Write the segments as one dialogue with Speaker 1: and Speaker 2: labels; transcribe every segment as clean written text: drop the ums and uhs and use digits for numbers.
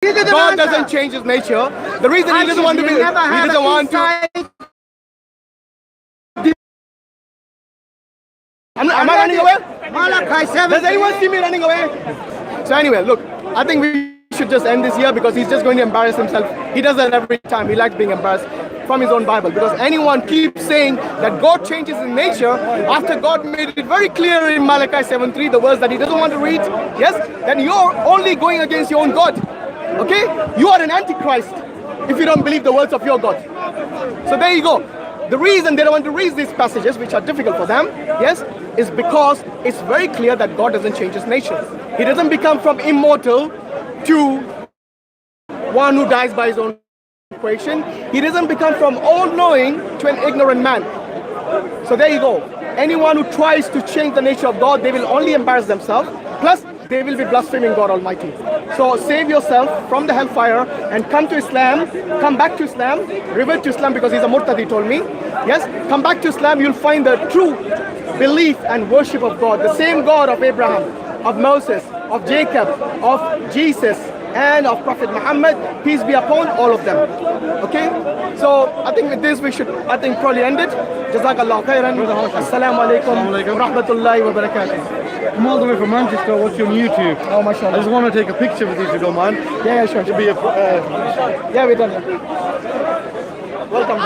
Speaker 1: God doesn't change his nature. The reason he doesn't want to be, he doesn't want to. Am I running away? Does anyone see me running away? So anyway, look, I think we should just end this here because he's just going to embarrass himself. He does that every time. He likes being embarrassed from his own Bible, because anyone keeps saying that God changes his nature after God made it very clear in Malachi 7:3, the verse that he doesn't want to read, yes, then you're only going against your own God. Okay? You are an antichrist if you don't believe the words of your God. So there you go. The reason they don't want to read these passages, which are difficult for them, yes, is because it's very clear that God doesn't change his nature. He doesn't become from immortal to one who dies by his own creation. He doesn't become from all-knowing to an ignorant man. So there you go. Anyone who tries to change the nature of God, they will only embarrass themselves, plus they will be blaspheming God Almighty. So save yourself from the hellfire and come to Islam, come back to Islam, revert to Islam, because he's a murtad, he told me. Yes, come back to Islam, you'll find the true belief and worship of God, the same God of Abraham, of Moses, of Jacob, of Jesus, and of Prophet Muhammad, peace be upon all of them. Okay? So I think with this we should, I think, probably end it. Jazak Allah Khair. Assalamu alaikum wa rahmatullahi wa barakatuh.
Speaker 2: I'm all the way from Manchester watching YouTube.
Speaker 1: Oh, mashallah.
Speaker 2: I just want to take a picture with you if you don't mind.
Speaker 1: Yeah, sure.
Speaker 2: To be a,
Speaker 1: yeah, we're done. Welcome.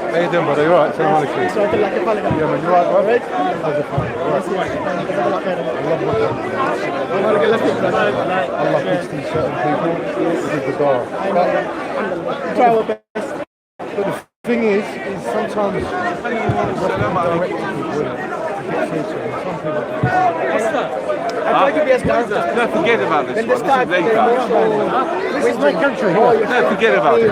Speaker 2: How you doing, brother? You alright? Assalamu alaikum. Yeah, man, you alright, bro? Allah keeps these certain people with the Dawah.
Speaker 1: Try our best.
Speaker 2: But the thing is sometimes
Speaker 1: I try to be as balanced.
Speaker 3: No, forget about this.
Speaker 1: Then they start.
Speaker 2: this is my country.
Speaker 3: No, forget about it.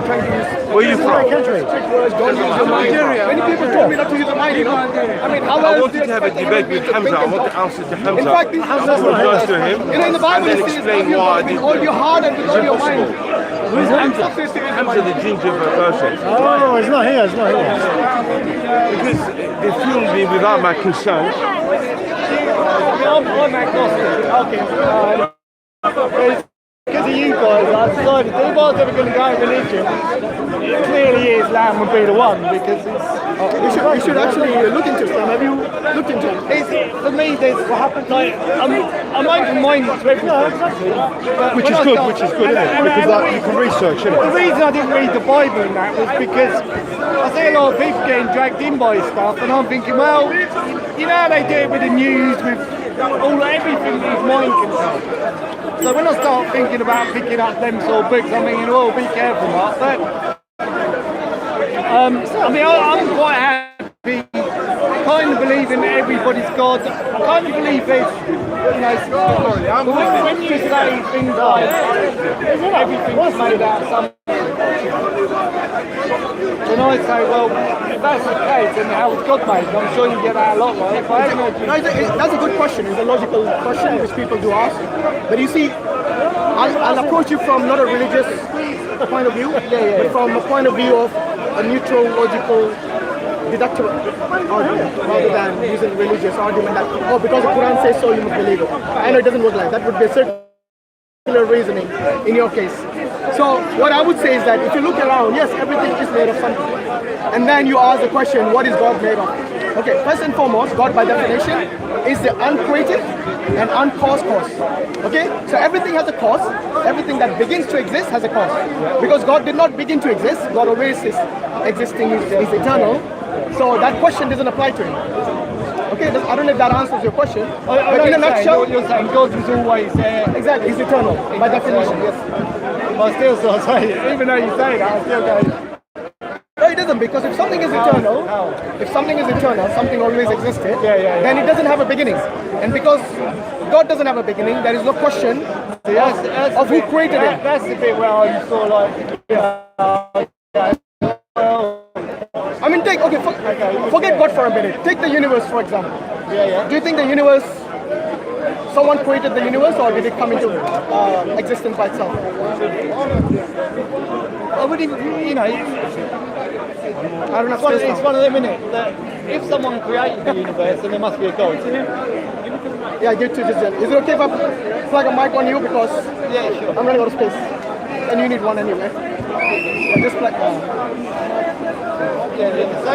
Speaker 3: Where are you from?
Speaker 1: Don't use your mind. Many people told me not to use the mind, you know. I mean, how
Speaker 3: I wanted to have a debate with Hamza. I want to answer to Hamza.
Speaker 1: In fact, this
Speaker 3: apologize to him.
Speaker 1: You know, in the Bible,
Speaker 3: and then
Speaker 1: it says,
Speaker 3: explain why I did
Speaker 1: with all your heart and with all your mind.
Speaker 3: Who's Hamza? Hamza, the ginger person.
Speaker 2: Oh, it's not here. It's not here.
Speaker 3: Because they filmed me without my consent.
Speaker 1: I'm agnostic. Okay. Because of you guys, I decided that if I was ever going to go religion, clearly Islam would be the one, because it's... You should actually look into Islam. Have you looked into it? For me, there's what happens, like, I'm open-minded to everything.
Speaker 2: Which is good, isn't it? Because you can research, isn't
Speaker 1: The
Speaker 2: it?
Speaker 1: reason I didn't read the Bible in that was because I see a lot of people getting dragged in by stuff, and I'm thinking, well, you know how they do it with the news, with everything that his mind can tell. So when I start thinking about picking up them sort of books, I'm thinking, oh, be careful, Mark. But I mean, I'm quite happy. I kind of believe in everybody's God. I kind of believe there's, you know, when you say things like everything's made out of something, then I say, well, if that's the case, then how was God made? I'm sure you get that a lot, right? That's a good question. It's a logical question which people do ask. But you see, I'll approach you from not a religious point of view, but from a point of view of a neutral, logical, deductive argument, rather than using religious argument that, oh, because the Quran says so, you must believe it. I know it doesn't work like that. That would be a circular reasoning in your case. So what I would say is that if you look around, yes, everything is made of something. And then you ask the question, what is God made of? Okay, first and foremost, God by definition is the uncreated and uncaused cause. Okay, so everything has a cause. Everything that begins to exist has a cause. Because God did not begin to exist, God always is existing, is eternal. So that question doesn't apply to him. Okay, I don't know if that answers your question. But in a nutshell, you're saying God was always there. Exactly, he's eternal by definition, yes. But I still say it, even though you say that, I still go. No, it doesn't, because if something is eternal, something always existed, then it doesn't have a beginning. And because God doesn't have a beginning, there is no question of who created it. That's the bit where I'm sort of like, I mean, forget God for a minute. Take the universe, for example. Do you think the universe, someone created the universe, or did it come into existence by itself? I wouldn't, you know, I don't have space
Speaker 4: It's
Speaker 1: now.
Speaker 4: one of them, isn't it? That if someone created the universe, then there must be a God.
Speaker 1: Yeah, give it to Jazak. Is it okay if I plug a mic on you because
Speaker 4: Yeah, sure.
Speaker 1: I'm running out of space, and you need one anyway. Yeah, just plug.
Speaker 4: So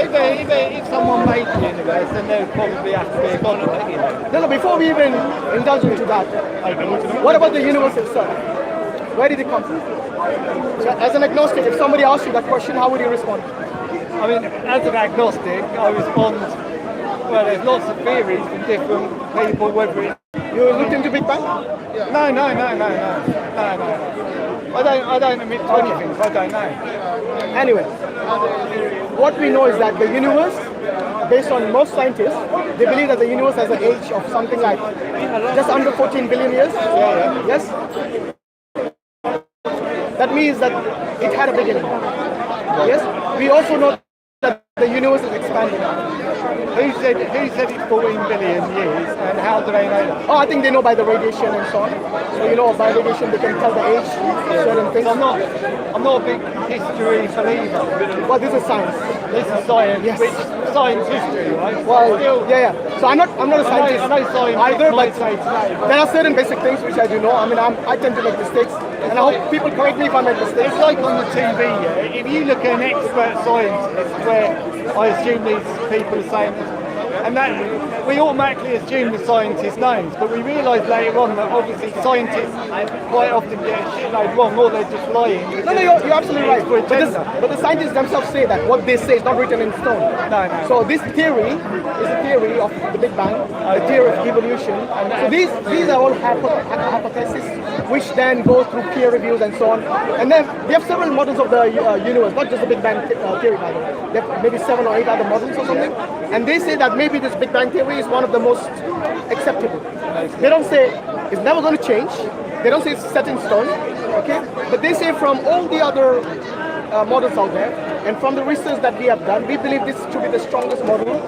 Speaker 4: if someone made the universe, then there would probably have to be a God.
Speaker 1: No, before we even indulge into that, what about the universe itself? Where did it come from? So as an agnostic, if somebody asked you that question, how would you respond?
Speaker 4: I mean, as an agnostic, I respond, well, there's lots of theories from different people, whether it...
Speaker 1: You looked into Big Bang?
Speaker 4: No. I don't admit to anything, so I don't know.
Speaker 1: Anyway, what we know is that the universe, based on most scientists, they believe that the universe has an age of something like just under 14 billion years. Yes? That means that it had a beginning. Yes? We also know that the universe is expanding.
Speaker 4: Who said it's 14 billion years, and how do they know that?
Speaker 1: Oh, I think they know by the radiation and so on. So you know, by radiation they can tell the age of certain things.
Speaker 4: I'm not a big history believer.
Speaker 1: Well, this is science.
Speaker 4: This is science,
Speaker 1: Yes.
Speaker 4: which science history, right?
Speaker 1: Well,
Speaker 4: Still,
Speaker 1: yeah. So I'm not a scientist
Speaker 4: I know science
Speaker 1: either,
Speaker 4: might
Speaker 1: but
Speaker 4: say today, but
Speaker 1: there are certain basic things which I do know. I mean, I tend to make mistakes, and I hope people correct me if I make mistakes.
Speaker 4: it's like on the TV, yeah? If you look at an expert scientist, where I assume these people are saying, and that we automatically assume the scientist knows, but we realise later on that obviously scientists quite often get a shitload wrong, or they're just lying.
Speaker 1: No, you're absolutely right.
Speaker 4: For
Speaker 1: But the scientists themselves say that what they say is not written in stone.
Speaker 4: No.
Speaker 1: So this theory is a theory of the Big Bang, the theory of evolution. So these are all hypotheses, which then go through peer reviews and so on. And then we have several models of the universe, not just the Big Bang theory, by the way. They have maybe 7 or 8 other models or something. And they say that maybe this Big Bang theory is one of the most acceptable. They don't say it's never going to change. They don't say it's set in stone, okay? But they say from all the other models out there, and from the research that we have done, we believe this to be the strongest model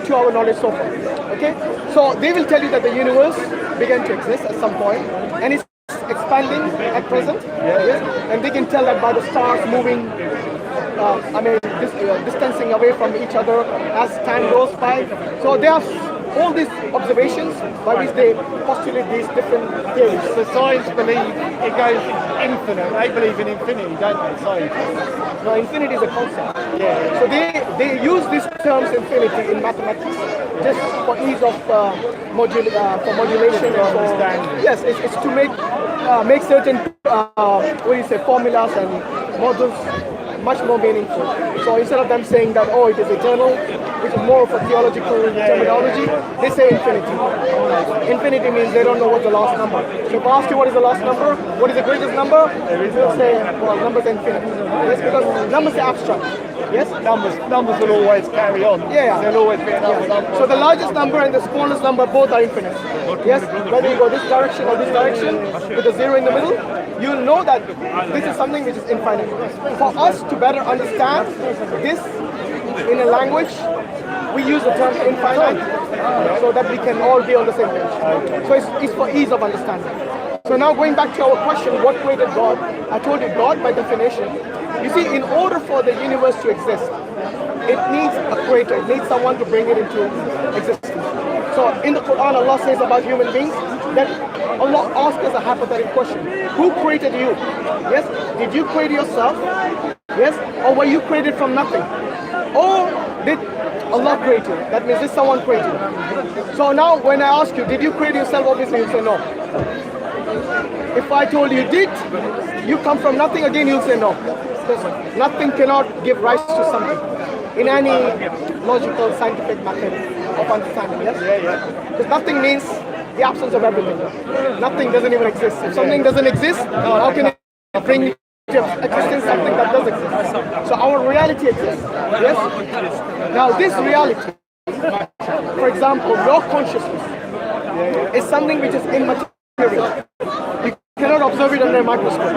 Speaker 1: to our knowledge so far, okay? So they will tell you that the universe began to exist at some point, and it's expanding at present, yes? And they can tell that by the stars moving, distancing away from each other as time goes by. So they have all these observations by which they postulate these different theories.
Speaker 4: So science believe it goes infinite. They believe in infinity, don't they? Science.
Speaker 1: No, infinity is a concept.
Speaker 4: Yeah.
Speaker 1: So they use these terms infinity in mathematics just for ease of modulation.
Speaker 4: For understanding.
Speaker 1: Yes, it's to make certain formulas and models much more meaningful. So instead of them saying that, oh, it is eternal, which is more of a theological terminology, they say infinity. Infinity means they don't know what the last number. So if I ask you what is the last number, what is the greatest number, you'll say, well, numbers infinity. That's because numbers are abstract. Yes?
Speaker 4: Numbers will always carry on.
Speaker 1: Yeah.
Speaker 4: There'll always be another number.
Speaker 1: So the largest number and the smallest number both are infinite. Yes? Whether you go this direction or this direction with a 0 in the middle, you'll know that this is something which is infinite. For us to better understand this in a language, we use the term infinite so that we can all be on the same page. So it's for ease of understanding. So now going back to our question, what created God? I told you God by definition. You see, in order for the universe to exist, it needs a creator, it needs someone to bring it into existence. So in the Quran, Allah says about human beings that Allah asks us a hypothetical question. Who created you? Yes? Did you create yourself? Yes? Or were you created from nothing? Or did Allah create you? That means did someone create you? So now when I ask you, did you create yourself? Obviously you say no. If I told you did, you come from nothing, again you'll say no. Because nothing cannot give rise to something in any logical, scientific method of understanding, yes? Because nothing means the absence of everything. Nothing doesn't even exist. If something doesn't exist, how can it bring into existence something that does exist? So our reality exists, yes? Now this reality, for example, your consciousness is something which is immaterial. You cannot observe it under a microscope.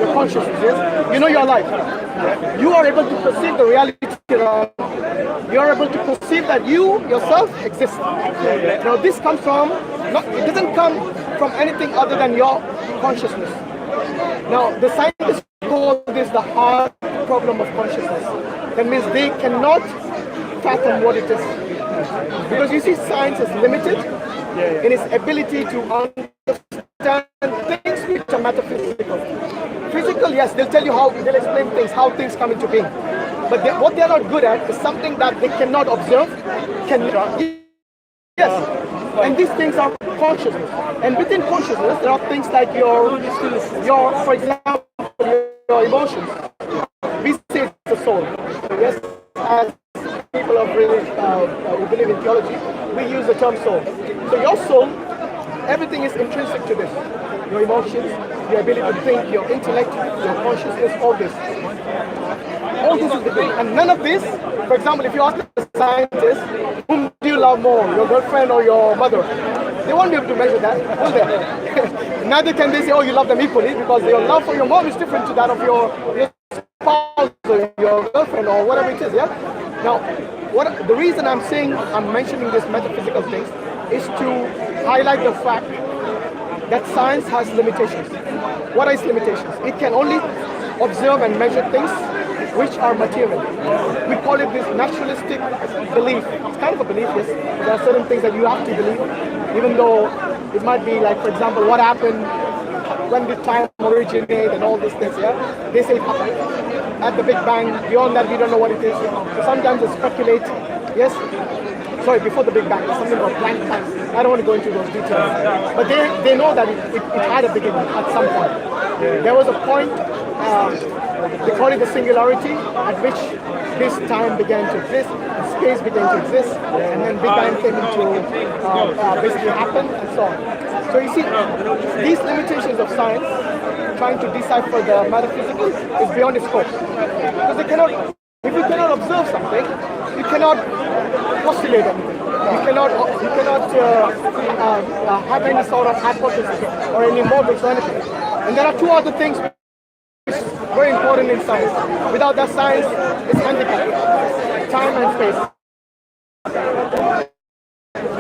Speaker 1: Your consciousness, yes? You know you're alive. You are able to perceive the reality around you. You are able to perceive that you yourself exist. Now this comes from, it doesn't come from anything other than your consciousness. Now, the scientists call this the hard problem of consciousness. That means they cannot fathom what it is. Because you see, science is limited in its ability to understand things which are metaphysical. Physical, yes, they'll tell you how, they'll explain things, how things come into being. But what they're not good at is something that they cannot observe, yes. And these things are consciousness. And within consciousness, there are things like your for example, your emotions. We say it's the soul. Yes, as people of who believe in theology, we use the term soul. So your soul, everything is intrinsic to this. Your emotions, your ability to think, your intellect, your consciousness, all this. All this is the thing. And none of this, for example, if you ask a scientist, whom do you love more, your girlfriend or your mother? They won't be able to measure that, will they? Neither can they say, oh, you love them equally, because your love for your mom is different to that of your spouse or your girlfriend or whatever it is, yeah? Now, the reason I'm mentioning these metaphysical things is to highlight the fact that science has limitations. What are its limitations? It can only observe and measure things which are material. We call it this naturalistic belief. It's kind of a belief, yes. There are certain things that you have to believe, even though it might be like, for example, what happened, when did time originate and all these things, yeah? They say it happened at the Big Bang. Beyond that, we don't know what it is. So sometimes they speculate, yes? Sorry, before the Big Bang, there's something about blank time. I don't want to go into those details. But they know that it had a beginning at some point. There was a point, they call it the singularity, at which this time began to exist, space began to exist, and then Big Bang came into, basically happened, and so on. So you see, these limitations of science, trying to decipher the metaphysical, is beyond its scope. Because they cannot, if you cannot observe something, you cannot postulate anything. You cannot have any sort of hypothesis or any models or anything. And there are two other things which are very important in science. Without that, science is handicapped. Time and space.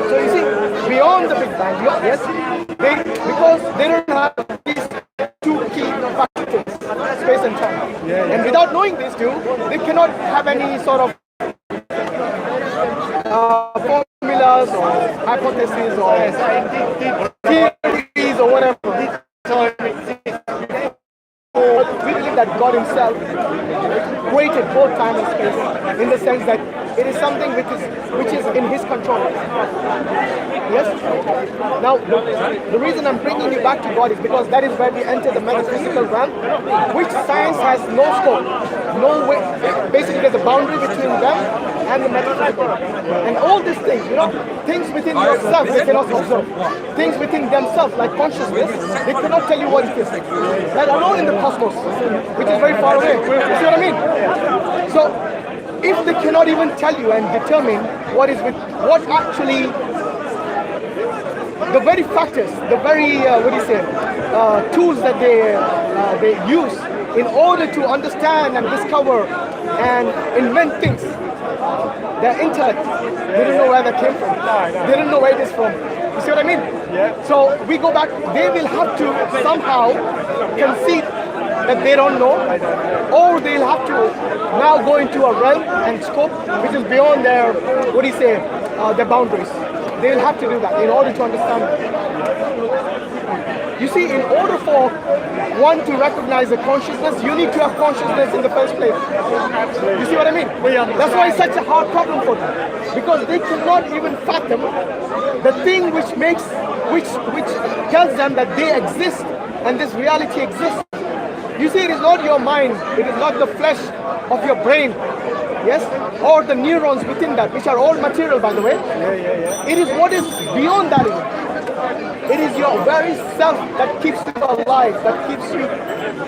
Speaker 1: So you see, beyond the Big Bang, yes, because they don't have these two key factors, space and time. And without knowing these two, they cannot have any sort of formulas or hypotheses or theories or whatever. We believe that God Himself created both time and space, in the sense that it is something which is in His control. Yes? Now, the reason I'm bringing you back to God is because that is where we enter the metaphysical realm, which science has no scope, no way. Basically, there's a boundary between them and the metaphysical. And all these things, things within yourself, they cannot observe. Things within themselves, like consciousness, they cannot tell you what it is. That alone in the cosmos, which is very far away. You see what I mean? So, if they cannot even tell you and determine what actually, the very factors, the very, tools that they use in order to understand and discover and invent things, their intellect, they don't know where that came from. They don't know where it is from. You see what I mean? Yeah. So we go back, they will have to somehow concede that they don't know, or they'll have to now go into a realm and scope which is beyond their, their boundaries. They'll have to do that in order to understand it. You see, in order for one to recognize a consciousness, you need to have consciousness in the first place. You see what I mean? That's why it's such a hard problem for them, because they cannot even fathom the thing which tells them that they exist and this reality exists. You see, it is not your mind, it is not the flesh of your brain, yes, or the neurons within that, which are all material, by the way. It is what is beyond that even. It is your very self that keeps you alive, that keeps you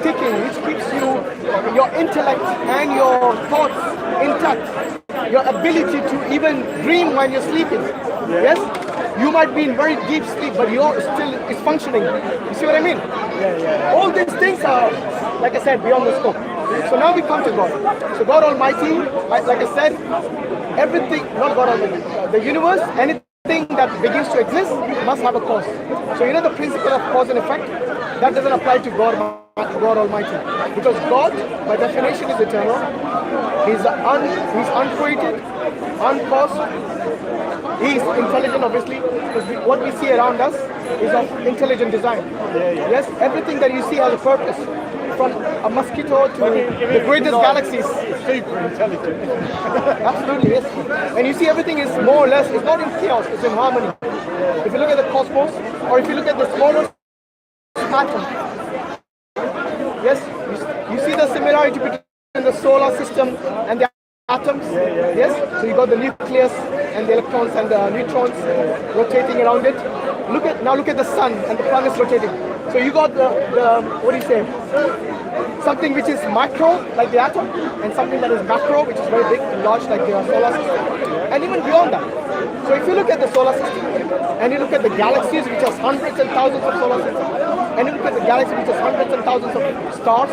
Speaker 1: ticking, which keeps your intellect and your thoughts intact, your ability to even dream when you're sleeping. Yes? You might be in very deep sleep, but you're still is functioning. You see what I mean? All these things are, like I said, beyond the scope. So now we come to God. So God Almighty, like I said, everything, not God Almighty, the universe, anything that begins to exist must have a cause. So you know the principle of cause and effect? that doesn't apply to God Almighty. Because God, by definition, is eternal. He's uncreated, uncaused. He's intelligent, obviously, because what we see around us is of intelligent design. Yes, everything that you see has a purpose. From a mosquito to the greatest galaxies.
Speaker 4: Super intelligent.
Speaker 1: Absolutely, yes. And you see everything is more or less, it's not in chaos, it's in harmony. If you look at the cosmos, or if you look at the smallest atom, yes, you see the similarity between the solar system and the atoms. Yes, so you got the nucleus and the electrons and the neutrons rotating around it. Look at the sun and the planets rotating. So you got the what do you say? Something which is macro, like the atom, and something that is macro, which is very big and large, like the solar system, and even beyond that. So if you look at the solar system, and you look at the galaxies, which has hundreds and thousands of solar systems, and you look at the galaxy, which has hundreds and thousands of stars,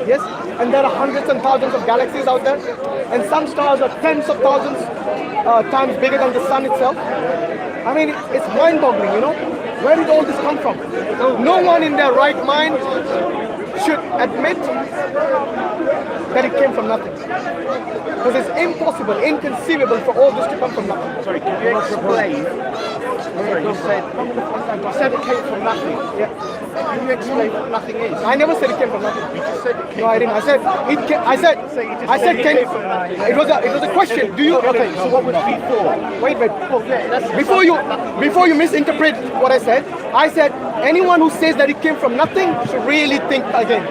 Speaker 1: yes, and there are hundreds and thousands of galaxies out there, and some stars are tens of thousands times bigger than the sun itself. I mean, it's mind-boggling, you know? Where did all this come from? No one in their right mind should admit that it came from nothing. Because it's impossible, inconceivable for all this to come from nothing.
Speaker 3: Sorry, can you explain? Sorry, you said it came from nothing.
Speaker 1: Yeah.
Speaker 3: Can you explain what nothing is?
Speaker 1: I never said it came from nothing.
Speaker 3: You just said it came
Speaker 1: No, I didn't. I said it came, I said came from nothing. It was a question. Do you
Speaker 3: Okay, so what was before?
Speaker 1: wait.
Speaker 3: Well, yeah, that's
Speaker 1: Before you misinterpret what I said anyone who says that it came from nothing should really think again.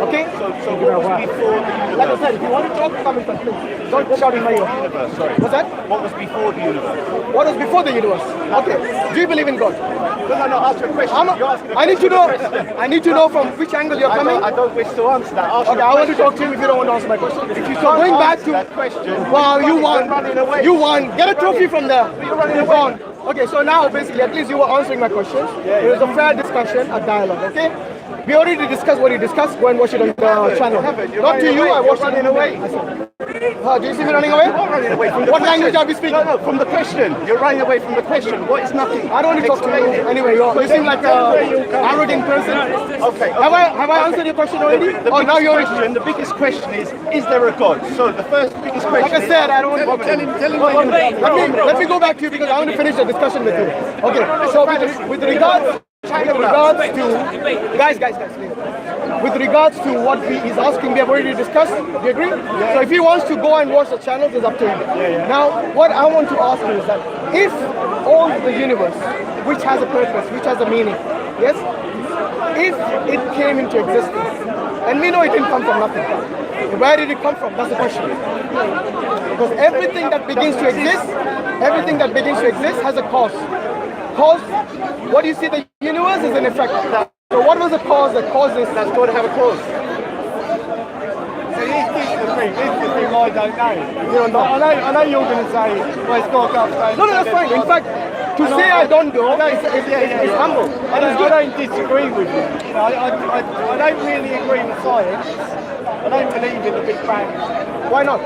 Speaker 1: Okay?
Speaker 3: So what was before the universe?
Speaker 1: Like I said, if you want to talk, come in front, please. Don't shout in my ear.
Speaker 3: Universe, sorry.
Speaker 1: What's that?
Speaker 3: What was before the universe?
Speaker 1: What was before the universe? Okay. Do you believe in God?
Speaker 3: No, ask your question. You're asking a
Speaker 1: I need to know.
Speaker 3: question.
Speaker 1: I need to know from which angle you're coming.
Speaker 3: I don't wish to answer that. Ask
Speaker 1: Okay,
Speaker 3: your
Speaker 1: I want to
Speaker 3: question.
Speaker 1: talk to him if you don't want to answer my question.
Speaker 3: If you
Speaker 1: So
Speaker 3: can't
Speaker 1: going back
Speaker 3: answer
Speaker 1: to
Speaker 3: that question,
Speaker 1: wow, you won.
Speaker 3: you're running away.
Speaker 1: You won. Get a trophy from there.
Speaker 3: You're running
Speaker 1: You're
Speaker 3: away.
Speaker 1: gone. Okay, so now basically at least you were answering my questions. It was a fair discussion, a dialogue. Okay. We already discussed what you discussed. Go and watch it on the channel. Not to you. I watched it.
Speaker 3: running away.
Speaker 1: Do you see me running away?
Speaker 3: You're not running away from the
Speaker 1: What
Speaker 3: question.
Speaker 1: language are we speaking?
Speaker 3: No, from the question. You're running away from the question. What is nothing?
Speaker 1: I don't want to talk to you.
Speaker 3: Explain it.
Speaker 1: Anyway, you seem like an arrogant person.
Speaker 3: Okay.
Speaker 1: Have I answered your question already?
Speaker 3: The
Speaker 1: Oh, now
Speaker 3: biggest
Speaker 1: you're.
Speaker 3: question. The biggest question is there a God? So the first biggest question.
Speaker 1: Like I said, I don't want to
Speaker 3: Tell him.
Speaker 1: let me go back to you because I want to finish the discussion with you. Okay, so with regards to guys, please. With regards to what he's asking, we have already discussed. Do you agree? So if he wants to go and watch the channels, it's up to him. Now, what I want to ask you is that if all the universe, which has a purpose, which has a meaning, yes, if it came into existence, and we know it didn't come from nothing, where did it come from? That's the question. Because everything that begins to exist has a cause. Cause, what you see, the universe is an effect. So what was the cause that caused this? That's got to have a cause.
Speaker 4: So this is the thing I don't know.
Speaker 1: You don't know.
Speaker 4: I know you're going to say, well, it's got to go upstairs.
Speaker 1: No, that's fine. In fact, to say I don't know is humble.
Speaker 4: I don't disagree with you. You know, I don't really agree with science. I don't believe in the Big Bang.
Speaker 1: Why not?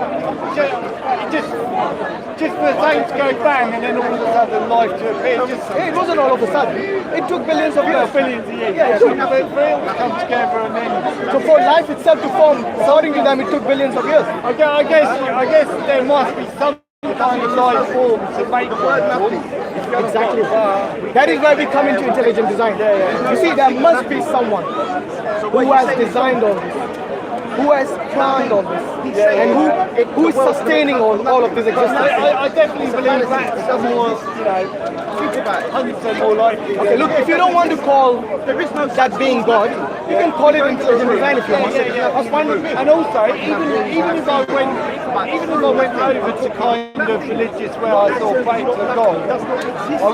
Speaker 4: Just for the thing to go bang and then all of a sudden life to appear.
Speaker 1: It wasn't all of a sudden. It took billions of years.
Speaker 4: Billions of years.
Speaker 1: Yeah,
Speaker 4: For it all to come together and then.
Speaker 1: So for life itself to form, according to them, it took billions of years.
Speaker 4: I guess there must be some kind of life form to make one.
Speaker 1: Exactly. That is why we come into intelligent design. You see, there must be someone who has designed all this, who has planned all this, and who is sustaining all of this existence.
Speaker 4: I definitely believe that someone, think about it, 100% more likely.
Speaker 1: Okay, look, if you don't want to call that being God, you can call it intelligent design if you want. That's fine with me.
Speaker 4: And also, even if I went over to kind of religious where I saw faith of God, I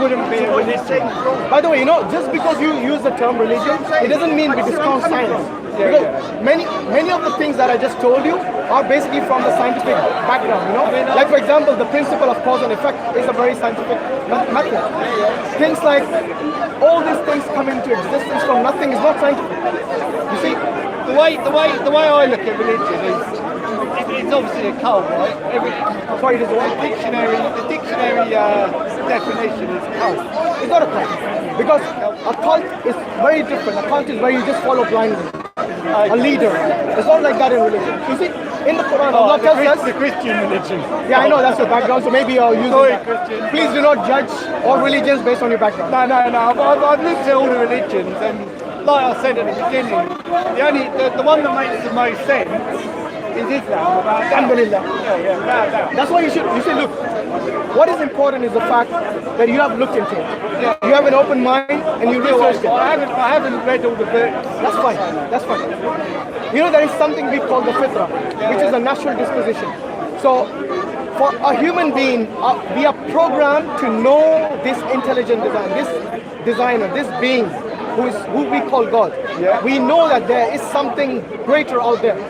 Speaker 4: wouldn't be a religion.
Speaker 1: By the way, just because you use the term religion, it doesn't mean we discount science. Because many of the things that I just told you are basically from the scientific background, Like for example, the principle of cause and effect is a very scientific method. Things like all these things come into existence from nothing is not scientific. You see?
Speaker 4: The way I look at religion is it's obviously a cult, right?
Speaker 1: Sorry, it is what?
Speaker 4: The dictionary definition is cult.
Speaker 1: It's not a cult. Because a cult is very different. A cult is where you just follow blindly. A leader. It's not like that in religion. You see, in the Quran, Allah tells us...
Speaker 4: The Christian religion.
Speaker 1: Yeah, I know that's your background, so maybe you're using
Speaker 4: Sorry,
Speaker 1: that.
Speaker 4: Christian.
Speaker 1: Please do not judge all religions based on your background.
Speaker 4: No. I've looked at all the religions, and like I said at the beginning, the one that makes the most sense is Islam.
Speaker 1: Alhamdulillah.
Speaker 4: Yeah, without doubt.
Speaker 1: That's why you should look. What is important is the fact that you have looked into it.
Speaker 4: Yeah.
Speaker 1: You have an open mind and you researched it.
Speaker 4: I haven't read all the books.
Speaker 1: That's fine. That's fine. You know, there is something we call the fitrah, which is a natural disposition. So, for a human being, we are programmed to know this intelligent design, this designer, this being who we call God.
Speaker 4: Yeah.
Speaker 1: We know that there is something greater out there,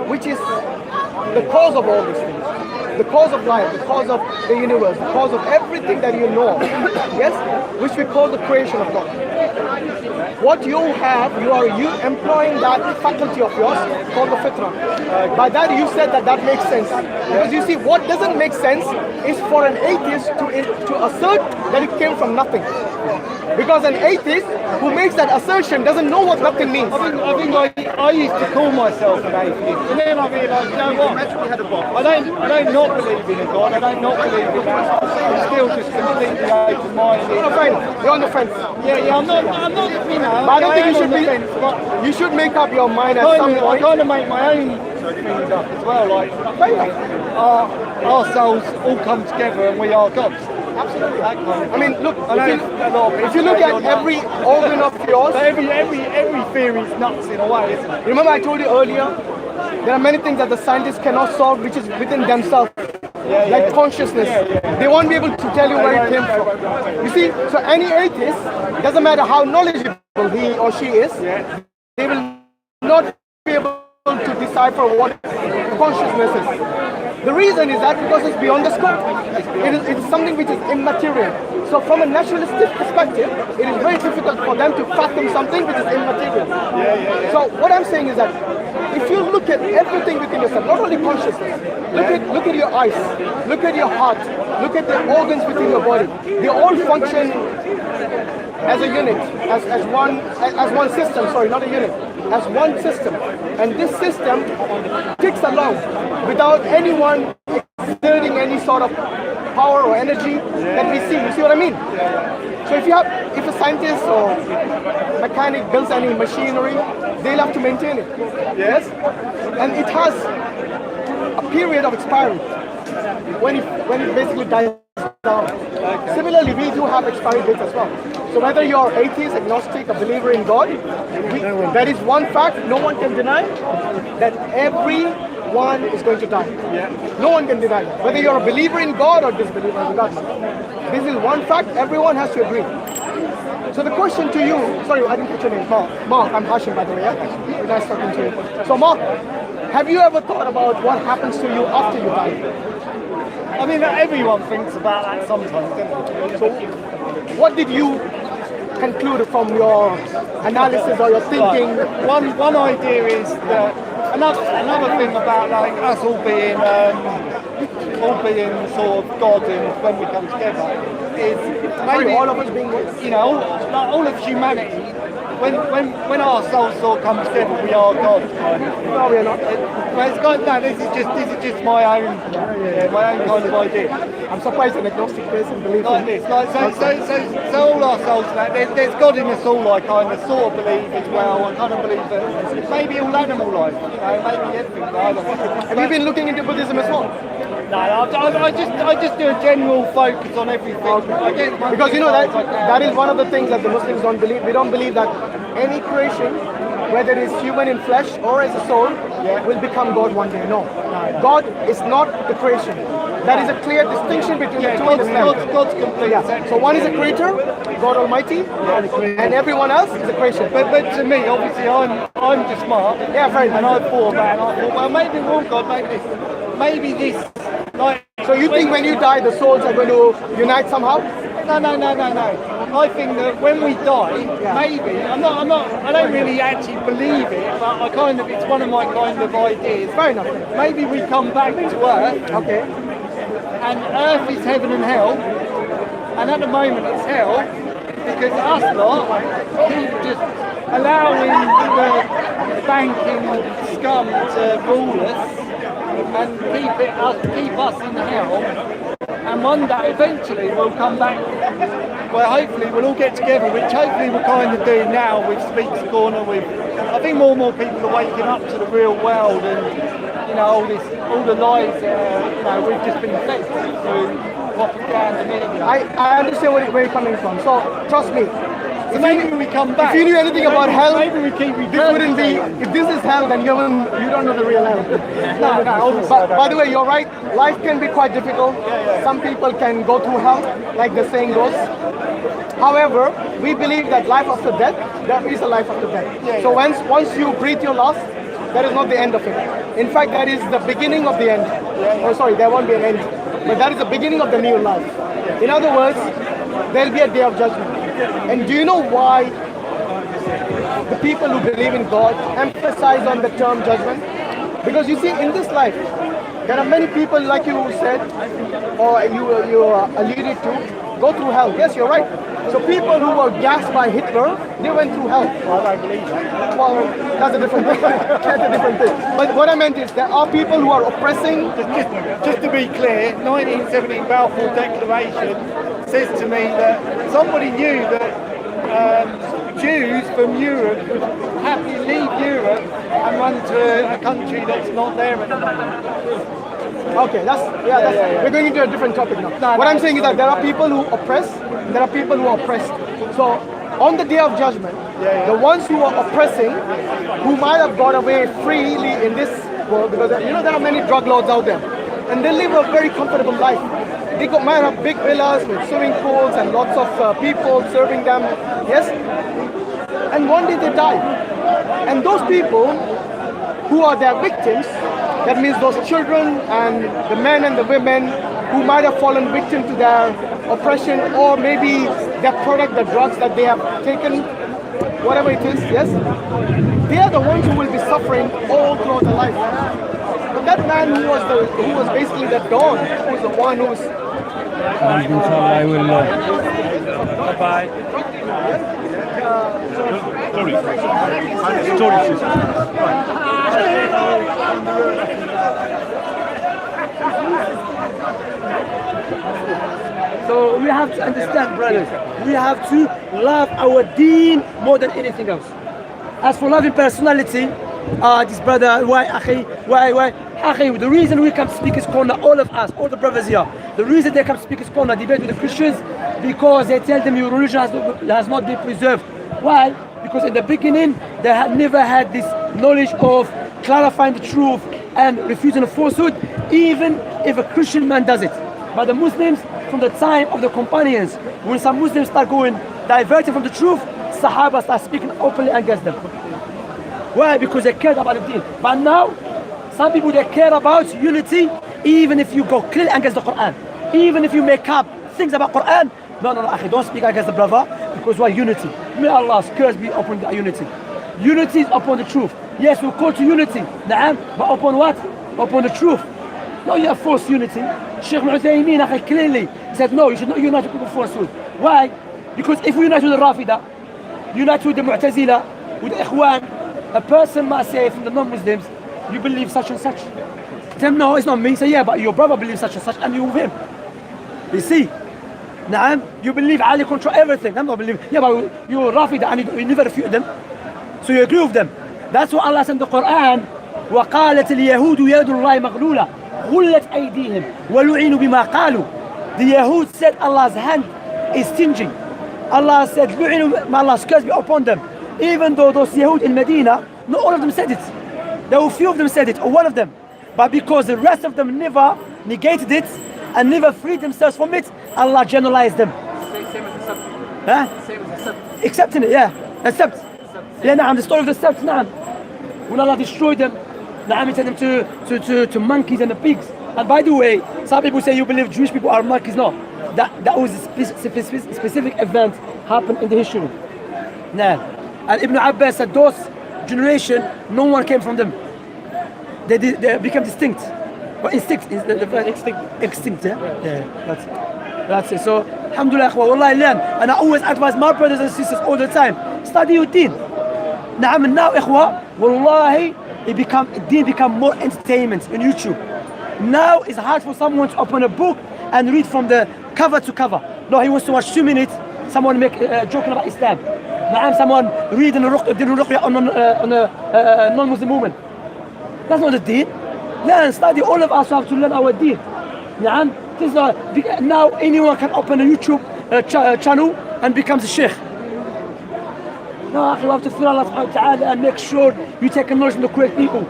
Speaker 1: which is the cause of all these things. The cause of life, the cause of the universe, the cause of everything that you know, yes, which we call the creation of God. What you have, you are employing that faculty of yours called the fitrah. By that you said that makes sense. Because you see, what doesn't make sense is for an atheist to assert that it came from nothing. Because an atheist who makes that assertion doesn't know what nothing means.
Speaker 4: I used to call myself an atheist, and then I realised, you know what? I don't not believe in a God. I don't not believe in that. I'm still just completely open-minded.
Speaker 1: You're on the fence.
Speaker 4: Yeah. I'm not. You know.
Speaker 1: But I don't think you should
Speaker 4: be.
Speaker 1: Fence, you should make up your mind at some point.
Speaker 4: I kind of make my own things up as well. Like, our souls all come together, and we are gods.
Speaker 1: Absolutely.
Speaker 4: That kind of
Speaker 1: I mean, look,
Speaker 4: if
Speaker 1: you look at every organ of yours,
Speaker 4: every theory is nuts in a way, isn't it?
Speaker 1: Remember I told you earlier, there are many things that the scientists cannot solve, which is within themselves, like consciousness. They won't be able to tell you where it came from. You see, so any atheist, doesn't matter how knowledgeable he or she is, they will not be able to decipher what consciousness is. The reason is that because it's beyond the scope. It is something which is immaterial. So from a naturalistic perspective, it is very difficult for them to fathom something which is immaterial. So what I'm saying is that if you look at everything within yourself, not only consciousness, look at your eyes, look at your heart, look at the organs within your body. They all function as a unit, as one system, sorry, not a unit, as one system. And this system ticks along without anyone exerting any sort of power or energy that we see. You see what I mean? So if a scientist or mechanic builds any machinery, they'll have to maintain it. Yes? And it has a period of expiry when it basically dies down. Similarly, we do have expiry dates as well. So whether you're atheist, agnostic, a believer in God, that is one fact no one can deny, that everyone is going to die. No one can deny that. Whether you're a believer in God or disbeliever in God. This is one fact, everyone has to agree. So the question to you, sorry, I didn't put your name, Mark. Mark, I'm Hashim, by the way. Yeah? Nice talking to you. So Mark, have you ever thought about what happens to you after you die?
Speaker 4: I mean, everyone thinks about that sometimes, don't they?
Speaker 1: So what did you conclude from your analysis or your thinking?
Speaker 4: One idea is that another thing about like us all being sort of God and when we come together is maybe
Speaker 1: all of us being,
Speaker 4: you know, all of humanity. When our souls sort of come together, we are God.
Speaker 1: No, we are not.
Speaker 4: This is just my own kind of idea.
Speaker 1: I'm surprised an agnostic person believes
Speaker 4: Like
Speaker 1: in
Speaker 4: this, so all our souls, like there's God in us all. I kind of sort of believe as well. I kind of believe that maybe all animal life, you know, maybe everything. I don't know.
Speaker 1: Have you been looking into Buddhism as well?
Speaker 4: No, I just do a general focus on everything.
Speaker 1: Because you know that is one of the things that the Muslims don't believe. We don't believe that any creation, whether it is human in flesh or as a soul, will become God one day. No. God is not the creation. That is a clear distinction between the two.
Speaker 4: God's complete.
Speaker 1: So one is a creator, God Almighty, and everyone else is a creation.
Speaker 4: But to me, obviously, I'm just Mark.
Speaker 1: Yeah, fair enough.
Speaker 4: And I thought that, and I thought, well, maybe one God, maybe this. Like,
Speaker 1: so you think when you die, the souls are going to unite somehow?
Speaker 4: No. I think that when we die, maybe I don't really actually believe it, but it's one of my kind of ideas.
Speaker 1: Fair enough.
Speaker 4: Maybe we come back to Earth.
Speaker 1: Okay.
Speaker 4: And Earth is heaven and hell, and at the moment it's hell because us lot keep just allowing the banking scum to rule us and keep us in hell. And one day, eventually, we'll come back where hopefully we'll all get together, which hopefully we're kind of doing now with Speaks Corner. I think more and more people are waking up to the real world, and all the lies we've just been fed through propaganda media.
Speaker 1: I understand where you're coming from. So trust me.
Speaker 4: So maybe we come back.
Speaker 1: If you knew anything about hell,
Speaker 4: maybe we keep
Speaker 1: this wouldn't be. If this is hell, then you don't know the real hell.
Speaker 4: No.
Speaker 1: But by the way, you're right. Life can be quite difficult. Some people can go through hell, like the saying goes. However, we believe that life after death, there is a life after death. So once you breathe your last, that is not the end of it. In fact, that is the beginning of the end. Oh, sorry, there won't be an end. But that is the beginning of the new life. In other words, there'll be a day of judgment. And do you know why the people who believe in God emphasize on the term judgment? Because you see, in this life, there are many people, like you said, or you alluded to, go through hell. Yes, you're right. So people who were gassed by Hitler, they went through hell.
Speaker 4: I don't believe that.
Speaker 1: Well, that's a different thing. That's a different thing. But what I meant is there are people who are oppressing.
Speaker 4: Just to be clear, 1917 Balfour Declaration says to me that somebody knew that Jews from Europe would happily leave Europe and run to a country that's not there anymore.
Speaker 1: Okay, we're going into a different topic now. What I'm saying is that there are people who oppress, and there are people who are oppressed. So on the day of judgment, the ones who are oppressing, who might have got away freely in this world, because there are many drug lords out there, and they live a very comfortable life. They might have big villas with swimming pools and lots of people serving them, yes? And one day they die. And those people who are their victims, that means those children and the men and the women who might have fallen victim to their oppression, or maybe their product, the drugs that they have taken, whatever it is, yes? They are the ones who will be suffering all throughout their life. But that man who was basically the dawn, who was the one who was...
Speaker 2: I will
Speaker 3: Bye-bye. So we have to understand, brothers, we have to love our deen more than anything else. As for loving personality, this brother, why, Akhi, the reason we come to Speakers Corner, all of us, all the brothers here, the reason they come to Speakers Corner, debate with the Christians, because they tell them your religion has not been preserved. Why? Because in the beginning, they had never had this knowledge of clarifying the truth and refusing the falsehood, even if a Christian man does it. But the Muslims, from the time of the companions, when some Muslims start going diverted from the truth, Sahaba start speaking openly against them. Why? Because they cared about the deen. But now, some people, they care about unity, even if you go clearly against the Quran. Even if you make up things about Quran, no, akhi, don't speak against the brother, because why? Unity. May Allah's curse be upon the unity. Unity is upon the truth. Yes, we call to unity, but upon what? Upon the truth. No, you have false unity. Sheikh Al-Uthaymeen, akhi, clearly said, no, you should not unite with people falsehood. Why? Because if we unite with the Rafida, unite with the Mu'tazila, with the Ikhwan, a person must say from the non-Muslims, you believe such and such. Tell him, no, it's not me. Say, yeah, but your brother believes such and such, and you with him. You see? Naam, you believe Ali control everything. I'm not believing. Yeah, but you're Rafida and you never refute them. So you agree with them. That's what Allah said in the Quran. وَقَالَتِ الْيَهُودُ يَدُ اللَّهِ مَغْلُولَةً غُلَّتْ أَيْدِيهِمْ وَلُعِنُوا بِمَا قَالُوا. The Yahud said Allah's hand is stinging. Allah said, لُعِنُوا, may Allah's curse be upon them. Even though those Yahud in Medina, not all of them said it. There were few of them said it, or one of them. But because the rest of them never negated it and never freed themselves from it, Allah generalized them. Same as the Sabt.
Speaker 1: Huh?
Speaker 3: Same as the Sabt.
Speaker 1: Accepting it, yeah. Accept. Yeah, naam, the story of the Sabt, naam. When Allah destroyed them, naam, He sent them to monkeys and the pigs. And by the way, some people say you believe Jewish people are monkeys. No.
Speaker 3: that was a specific event happened in the history. Now, and Ibn Abbas said those generation, no one came from them. They became distinct. Or extinct. Yeah, that's it. So, alhamdulillah, wallahi learn. And I always advise my brothers and sisters all the time, study your deen. Naam, and now, ikhwa, wallahi, deen become more entertainment on YouTube. Now it's hard for someone to open a book and read from the cover to cover. No, he wants to watch 2 minutes, someone make joking about Islam. Naam, someone reading a ruqya on a non-Muslim woman. That's not the deen. Learn, study, all of us have to learn our deen. Naam, now anyone can open a YouTube channel and becomes a sheikh. No, you have to fear Allah subhanahu wa ta'ala and make sure you take knowledge from the correct people.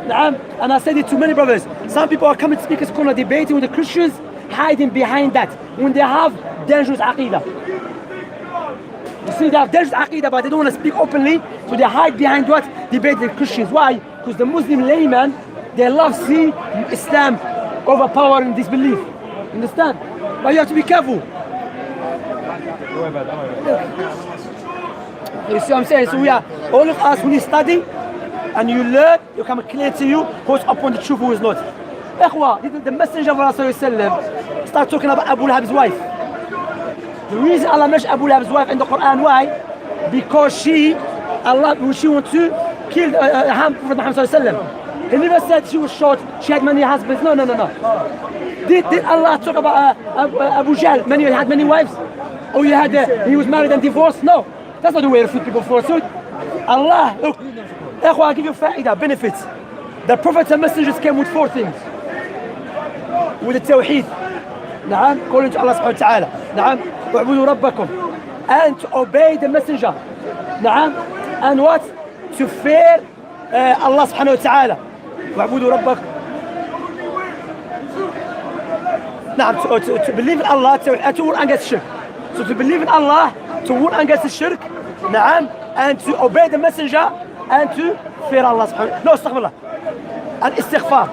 Speaker 3: And I said it to many brothers. Some people are coming to speakers corner debating with the Christians, hiding behind that when they have dangerous aqidah. You see, they have dangerous aqidah, but they don't want to speak openly, so they hide behind what? Debating the Christians. Why? Because the Muslim layman, they love seeing Islam overpowering disbelief. Understand? But you have to be careful. You see what I'm saying? So we are, all of us, when you study and you learn, it will come clear to you who's upon the truth, who is not. Ikhwa, the Messenger of Allah start talking about Abu Lahab's wife. The reason Allah mentioned Abu Lahab's wife in the Quran, why? Because she wants to kill Prophet Muhammad. He never said she was short, she had many husbands. No. Did Allah talk about Abu Jahl? He had many wives? Or he was married and divorced? No. That's not the way to feed people falsehood. Allah, look, I'll give you fa'idah, benefits. The prophets and messengers came with 4 things. With the tawheed. Na'am, calling to Allah subhanahu wa ta'ala. Na'am, wa'budu rabbakum. And to obey the messenger. Na'am, and what? To fear Allah subhanahu wa ta'ala. Wa'budu rabbakum. Na'am, to believe in Allah, to warn against shirk. So to believe in Allah, to warn against the shirk, na'am, and to obey the messenger, and to fear Allah subhanahu wa ta'ala. No, astaghfirullah. And istighfar.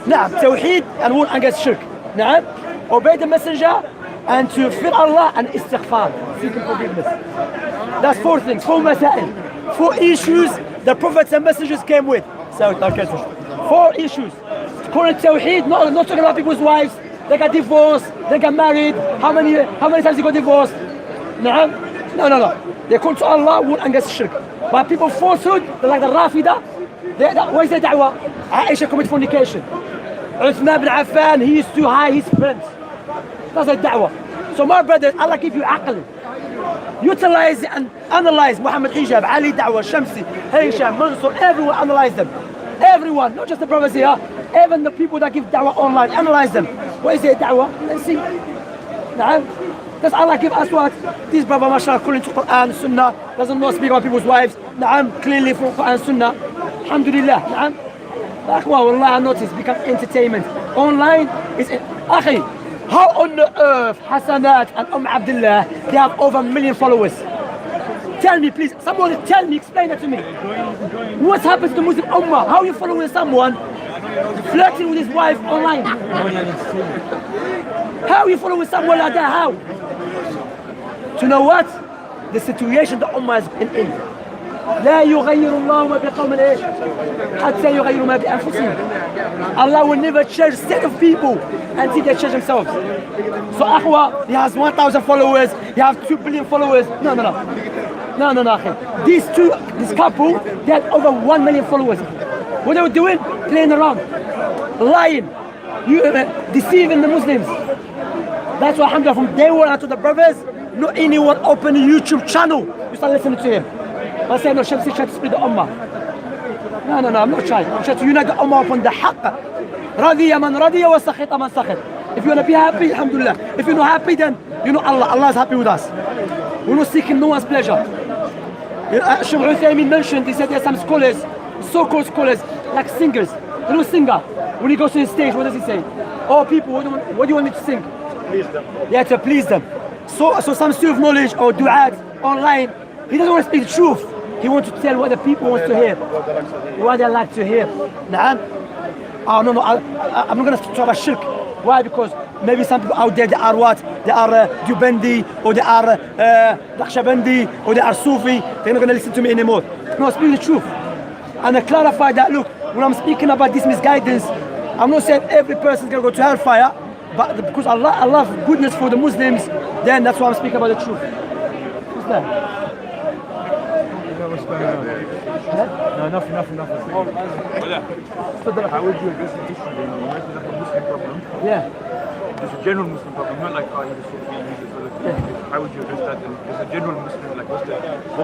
Speaker 3: Na'am, tawheed and warn against shirk. Na'am, obey the messenger, and to fear Allah, and istighfar, seeking forgiveness. That's 4 things, 4 masail. 4 issues the prophets and messengers came with. So, 4 issues. Calling tawheed, not talking about people's wives. They got divorced, they got married. How many times they got divorced? No. They call to Allah, warn against shirk. But people falsehood, they're like the Rafida. What is the da'wah? Aisha committed fornication. Uthman ibn Affan, he used to hide his friends. That's the da'wah. So my brothers, Allah give you aql. Utilize and analyze Muhammad Hijab, Ali Da'wah, Shamsi, Hisham, Mansur, everyone analyze them. Everyone, not just the brothers here, even the people that give da'wah online, analyze them. What is their da'wah? Let's see. Does Allah give us what? This brother, mashallah, according to Quran, Sunnah, doesn't know speak about people's wives. Clearly from Quran, Sunnah. Alhamdulillah. Wallah, I noticed, become entertainment. Online is, Akhi, how on the earth Hasanat and Abdullah, they have over 1 million followers? Tell me, please. Somebody tell me, explain that to me. What happens to Muslim Ummah? How are you following someone flirting with his wife online? How are you following someone like that? How? To know what? The situation the Ummah is in. لا يغير الله ما بقوم ايش حتى يغيروا ما بأنفسهم. Allah will never change set of people until they change themselves. So Akhwa, he has 1,000 followers, he has 2 billion followers. No, akhi. This couple, they had over 1 million followers. What they were doing? Playing around, lying, deceiving the Muslims. That's why, alhamdulillah, from day one, I told the brothers, not anyone open a YouTube channel, you start listening to him. I say, no, Shamsi trying to split the Ummah. No, I'm not trying. I'm trying to unite the Ummah upon the haqq. Radiya man radiya wa sakhita man sakhit. If you want to be happy, alhamdulillah. If you're not happy, then you know Allah is happy with us. We're not seeking no one's pleasure. Shaykh Uthaymin mentioned, he said there are some scholars, so-called scholars, like singers. You know, singer, when he goes to the stage, what does he say? Oh, people, what do you want me to sing? Please them. Yeah, to please them. So some student of knowledge or du'at online, he doesn't want to speak the truth. He wants to tell what the people want to hear. What they like to hear. Na'am. Oh, no, I'm not going to talk about shirk. Why? Because maybe some people out there, they are what? They are Dubendi, or they are Naqshbandi, or they are Sufi. They're not going to listen to me anymore. No, I speak the truth. And I clarify that, look, when I'm speaking about this misguidance, I'm not saying every person is going to go to hellfire, but because Allah love goodness for the Muslims, then that's why I'm speaking about the truth. What's that?
Speaker 2: What's going on? No, nothing.
Speaker 5: How would you address the issue then? You mentioned like a Muslim problem.
Speaker 3: Yeah.
Speaker 5: There's a general Muslim problem, not like he's a Sufi, he's a Salafi. How would you address that? And there's a general Muslim, like what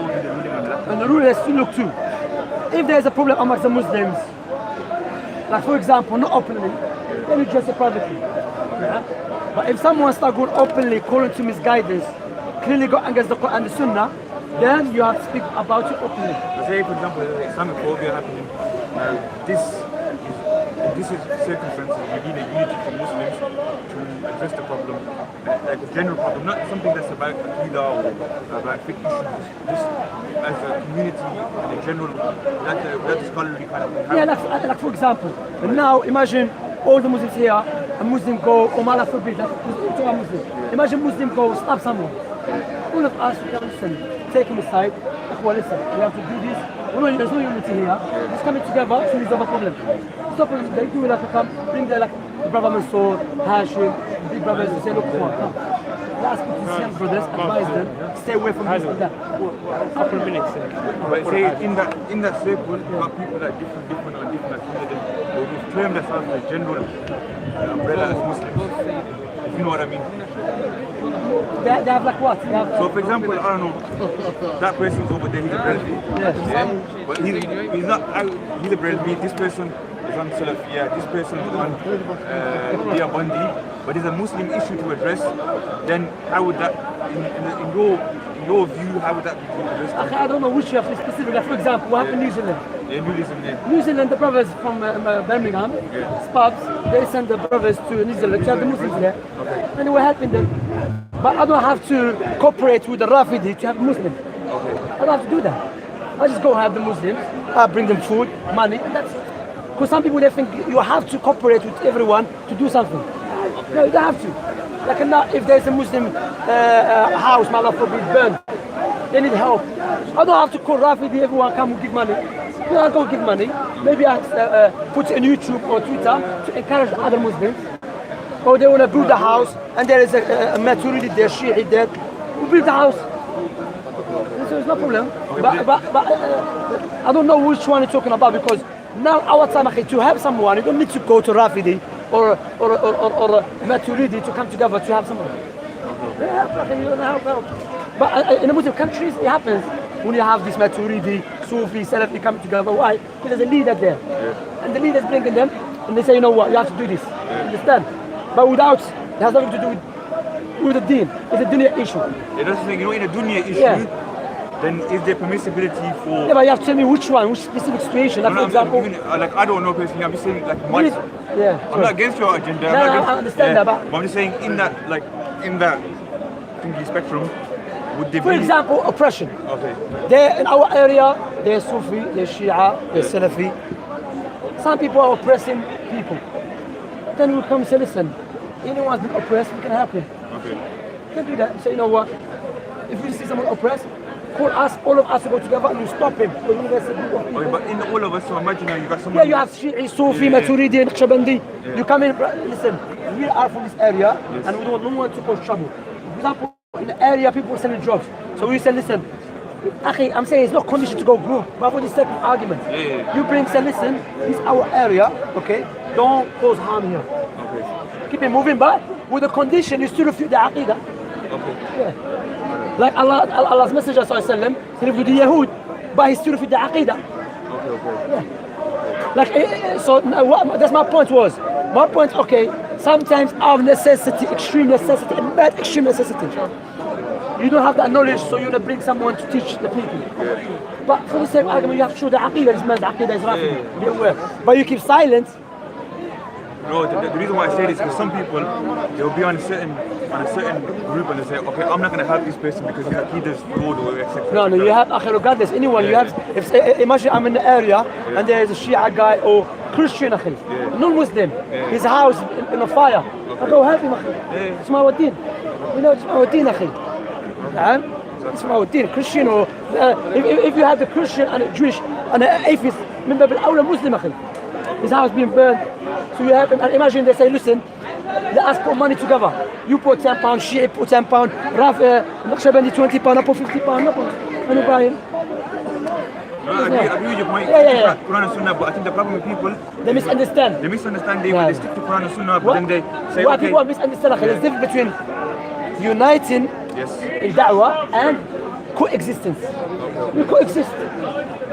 Speaker 5: would be the ruling on that?
Speaker 3: And the rule is to look too. If there's a problem amongst the Muslims, like for example, not openly, then you address it privately. Yeah? But if someone starts going openly, calling to misguidance, clearly go against the Quran and the Sunnah, then you have to speak about it openly.
Speaker 5: Say, for example, Islamophobia happening. This is circumstances we need a unity for Muslims to address the problem, like a general problem, not something that's about Aqidah or about fiqh issues, just as a community and a general, that's a scholarly kind of thing.
Speaker 3: Yeah, like for example, now imagine all the Muslims here, a Muslim go, Allah forbid, like, to a Muslim. Imagine Muslim go stab someone. All of us, we can listen, take him aside, well, listen, we have to do this. There's no unity here. Just coming together to resolve a problem. Stop them, they do like to come, bring their like the brother Mansour, Hashim, big brothers, and say, look, come on, come. Let's put these young brothers, advise them, stay away from this and that.
Speaker 6: Couple of minutes.
Speaker 5: But say in that circle, you got people that different on different activities. They will term themselves as general umbrella as Muslims. If you know what I mean.
Speaker 3: They have like what?
Speaker 5: So for example, I don't know, that person's over there, he's a Brelvi. Yeah. But he's not, he's a Brelvi, this person is on Salafiyah, this person is on Diabandi, but there's a Muslim issue to address, then how would that, in your view, how would that be addressed?
Speaker 3: I don't know which you have to specific. Like for example, what happened in New Zealand?
Speaker 5: Yeah,
Speaker 3: New Zealand, the brothers from Birmingham, Spubs, they send the brothers to New Zealand to have the Muslims there. And they were helping them. But I don't have to cooperate with the Rafidi to have Muslims. I don't have to do that. I just go have the Muslims, I bring them food, money, and that's it. Because some people, they think you have to cooperate with everyone to do something. No, you don't have to. Like now, if there's a Muslim house, my love forbid, burned, they need help. I don't have to call Rafidi, everyone come and give money. You don't go give money. Maybe I put it on YouTube or Twitter to encourage other Muslims. Or they want to build a house and there is a Maturidi there, Shi'i there. We build the house. So it's no problem. But I don't know which one you're talking about because now our time to have someone, you don't need to go to Rafidi or Maturidi to come together to have someone. But in the Muslim countries, it happens when you have this Maturidi, Sufi, Salafi coming together. Why? Because there's a leader there. And the leader's bringing them and they say, you know what, you have to do this. Understand? But without, it has nothing to do with the deen. It's a dunya issue.
Speaker 5: It doesn't think, in a dunya issue, then is there permissibility for...
Speaker 3: Yeah, but you have to tell me which one, which specific situation. Like, for example...
Speaker 5: I don't know personally, I'm just saying, like, I'm not against your agenda.
Speaker 3: I understand that,
Speaker 5: but I'm just saying, in that thinking spectrum, would there
Speaker 3: for example, oppression.
Speaker 5: Okay.
Speaker 3: There, in our area, there's Sufi, there's Shia, there's Salafi. Some people are oppressing people. Then we come and say, listen, anyone's been oppressed, we can help him.
Speaker 5: Okay.
Speaker 3: You can do that. Say, you know what? If you see someone oppressed, call us, all of us to go together and we stop him.
Speaker 5: Okay, but in all of us, so imagine now you got someone...
Speaker 3: Yeah, you have Shi'i, Sufi, Maturidi, Naqshbandi. You come in, listen, we are from this area and we don't want to cause trouble. For example, in the area, people are selling drugs. So we say, listen, I'm saying it's not condition to go group, but for the sake of argument. You bring, say, listen, this is our area, okay? Don't cause harm here.
Speaker 5: Okay.
Speaker 3: Keep it moving, but with the condition you still refute the aqidah.
Speaker 5: Okay.
Speaker 3: Yeah. Like Allah's Messenger sallallahu he refute the Yahud, but he still refute the aqidah.
Speaker 5: Okay.
Speaker 3: Yeah. Like so, that's my point was. My point, okay, sometimes out of necessity, extreme necessity, and bad extreme necessity. You don't have that knowledge, so you want to bring someone to teach the people. But for the same argument, you have to show the aqidah, this man's aqidah is rafi. Be aware. But you keep silent.
Speaker 5: No, the reason why I say this is because some people, they'll be on certain on a certain group and they say, okay, I'm not going to help this person because he does fraud or etc.
Speaker 3: No, you have, regardless, anyone, you have, if, imagine I'm in the area and there's a Shia guy or Christian, non-Muslim, his house in a fire. I go help him, it's my wadeen. You know, it's my wadeen, it's my wadeen, Christian or, if you have the Christian and a Jewish and an atheist, من باب الأولى Muslim, his house being burned. So you have him, and imagine they say, listen, let us put money together. You put £10, Shia put £10, Raf, Naqshbandi £20, I put £50, no problem. And you buy him.
Speaker 5: I agree with your point.
Speaker 3: Yeah.
Speaker 5: Quran and Sunnah, but I think the problem with people,
Speaker 3: They misunderstand.
Speaker 5: they stick to Quran and Sunnah, but then they say,
Speaker 3: What
Speaker 5: okay.
Speaker 3: people misunderstand, there's a difference between uniting in da'wah and coexistence. We coexist.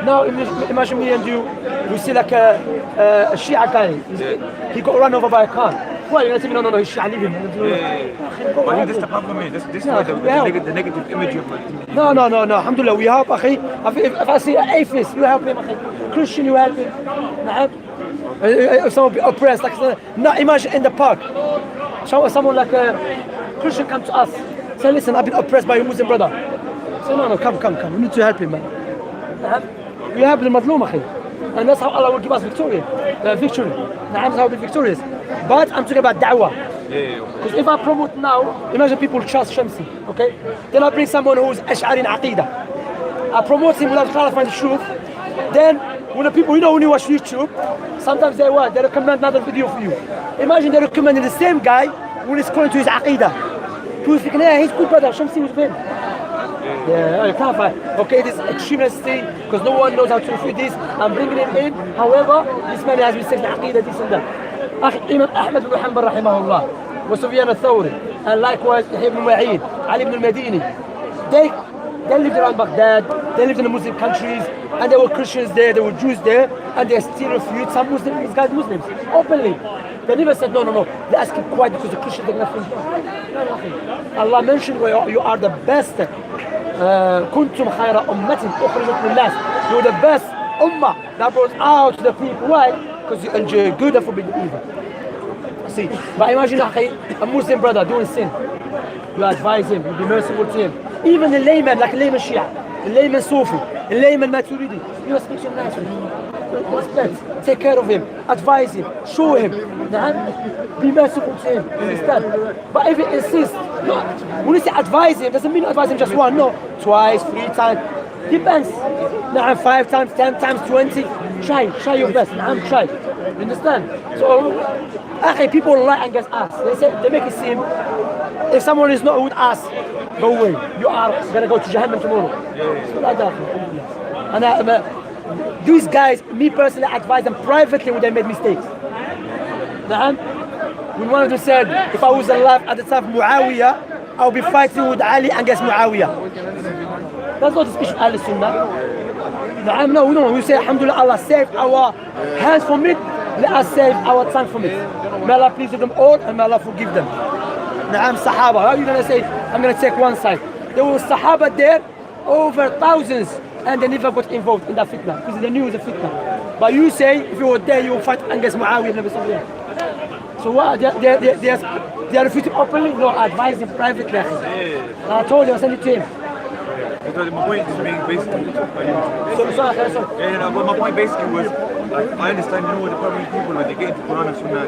Speaker 3: Now imagine me and you, we see like a Shia guy, he got run over by a car. Well, you're not saying, no, he's Shia, leave him.
Speaker 5: But I think that's the problem, this is the negative image of it.
Speaker 3: No, alhamdulillah, we help, akhi. If I see an atheist, you help him, akhi. Christian, you help him. If someone be oppressed, like, now imagine in the park, someone like a Christian come to us, say, listen, I've been oppressed by your Muslim brother. Say, no, come, we need to help him, man. We help the Madloom, akhi. And that's how Allah will give us victory. Victory. That's how we'll be victorious. But I'm talking about da'wah. Because if I promote now, imagine people trust Shamsi, okay? Then I bring someone who's Ash'ari in Aqidah. I promote him without clarifying the truth. Then, when the people, when you watch YouTube, sometimes they recommend another video for you. Imagine they recommending the same guy when he's calling to his Aqidah. People thinking, yeah, he's good brother, Shamsi was with him. Yeah, you clarify. Okay, this extremist thing, because no one knows how to refute this. I'm bringing him in. However, this man has been saying Aqidah, this and that. Imam Ahmad ibn Hanbal rahimahullah, wa Sufyan al-Thawri, and likewise Ibn Ma'in, Ali ibn al-Madini. They lived around Baghdad, they lived in the Muslim countries, and there were Christians there, there were Jews there, and they still refute some Muslims, these guys Muslims, openly. They never said, no, let us keep quiet because the Christians are nothing. No. Allah mentioned you are the best. كنتم خير أمة أخرجت للناس. You're the best ummah that brought out to the people. Why? Because you enjoy good and forbid evil. See, but imagine a Muslim brother doing sin. You advise him, you be merciful to him. Even a layman, like a layman Shia, a layman Sufi, a layman Maturidi, you speak to him nicely. Respect, take care of him, advise him, show him, be merciful to him, understand? But if he insists, when you say advise him, doesn't mean advise him just one, no, twice, 3 times, depends. 5 times, 10 times, 20, try your best, try, you understand? So, people lie against us, they make it seem, if someone is not with us, go away, you are going to go to Jahannam tomorrow. So like that. And these guys, me personally, advise them privately when they made mistakes. When one of them said, if I was alive at the time of Muawiyah, I would be fighting with Ali against Muawiyah. That's not the speech of Ahl Sunnah. No, we say, Alhamdulillah, Allah saved our hands from it, let us save our tongue from it. May Allah please them all and may Allah forgive them. Sahaba, how are you going to say, I'm going to take one side? There were Sahaba there, over thousands, and they never got involved in that fitna because they knew it was a fitna. But you say if you were there, you would fight against Muawiyah and Nabi. So what? They are refuting openly. No, I advise them privately. I told you, I sent it to him.
Speaker 5: My point is being basically. But my point basically was, I understand, the problem with people when they get into Quran and Sunnah,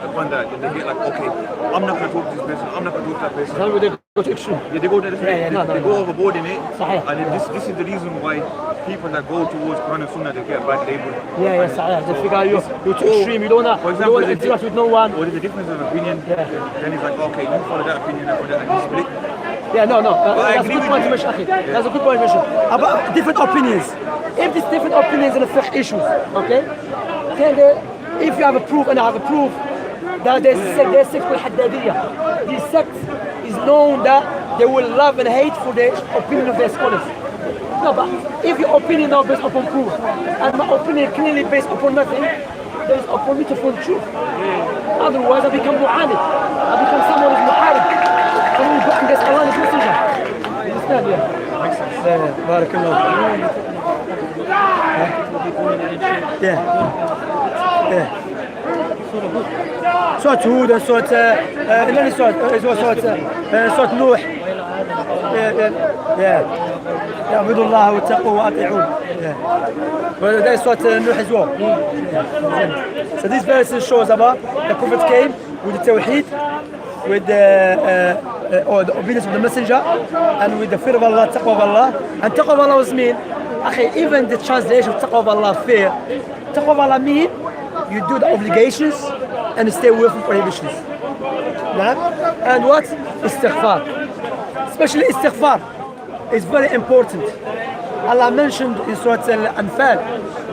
Speaker 5: upon that, they get like, okay, I'm not going to talk to this person, I'm not going to talk to that person.
Speaker 3: They go to extreme.
Speaker 5: Yeah, they go overboard in it.
Speaker 3: Sahih.
Speaker 5: And this is the reason why people that go towards Quran and Sunnah, they get a bad label.
Speaker 3: Sahih. They figure you're too extreme, you don't want to interact with no one.
Speaker 5: Or there's a difference of opinion, then it's like, okay, you follow that opinion, I follow that, and you split.
Speaker 3: That's a good point to mention, Akhi. That's a good point to mention. About different opinions. If there's different opinions in the fiqh issues, okay? If you have a proof and I have a proof, that there's a sect called Haddadiyah. This sect is known that they will love and hate for the opinion of their scholars. No, but if your opinion is not based upon proof, and my opinion clearly based upon nothing, there is upon me to find the truth. Otherwise, I become mu'anid. I become someone who's mu'arib. Someone who goes against Allah and His Messenger. You understand? Makes sense. Barakallah. سورة هود سورة سورة نوح يعبدوا الله واتقوا واطيعون. That is سورة نوح as well. So this verse shows about the Prophet came with the Tawheed, with or the obedience of the Messenger, and with the fear of Allah, taqwa of Allah. And taqwa of Allah was mean, even the translation of taqwa of Allah, fear. Taqwa of Allah mean you do the obligations and stay away from prohibitions. And what? Istighfar. Especially istighfar is very important. Allah mentioned in Surah Al-Anfal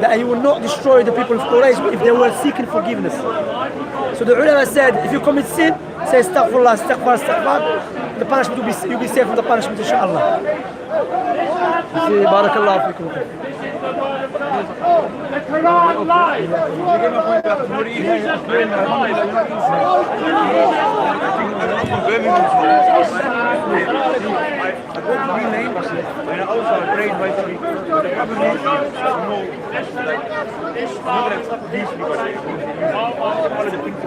Speaker 3: that He will not destroy the people of Quraysh if they were seeking forgiveness. So the ulama said, if you commit sin, say astaghfirullah, astaghfar, astaghfar. The punishment you'll be safe from the punishment, inshallah. Barakallahu fikum.
Speaker 4: The Quran lies.
Speaker 5: And also prayed by three. But the problem is, these people, all of the things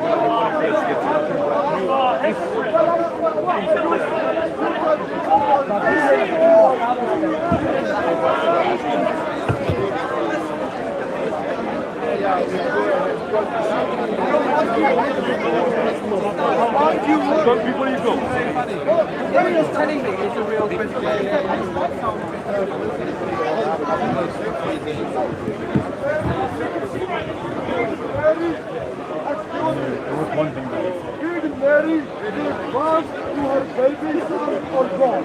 Speaker 5: before you go.
Speaker 1: What he was telling me is the real question.
Speaker 4: Mary was to her baby or God.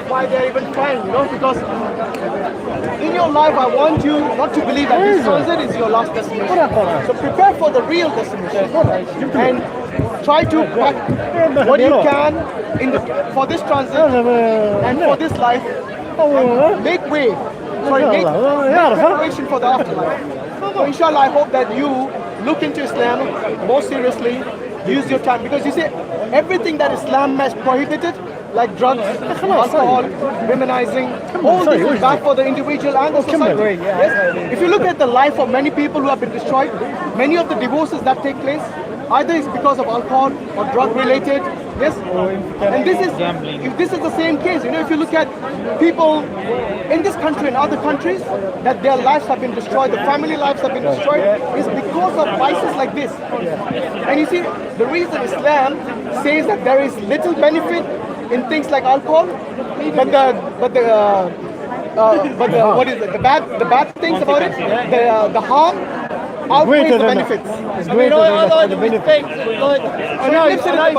Speaker 1: Why they're even trying, because in your life I want you not to believe that this transit is your last destination. So prepare for the real destination and try to pack what you can for this transit and for this life. And make way. Make preparation for the afterlife. So inshallah, I hope that you look into Islam more seriously, use your time, because you see, everything that Islam has prohibited, like drugs, alcohol, womenizing, all this is bad for the individual and the society. Yes? If you look at the life of many people who have been destroyed, many of the divorces that take place, either it's because of alcohol or drug related. Yes, and this is the same case. If you look at people in this country and other countries, that their lives have been destroyed, the family lives have been destroyed, is because of vices like this. And you see, the reason Islam says that there is little benefit in things like alcohol, but the bad things about it, the harm outweighs the benefits.
Speaker 4: I like the respect, I know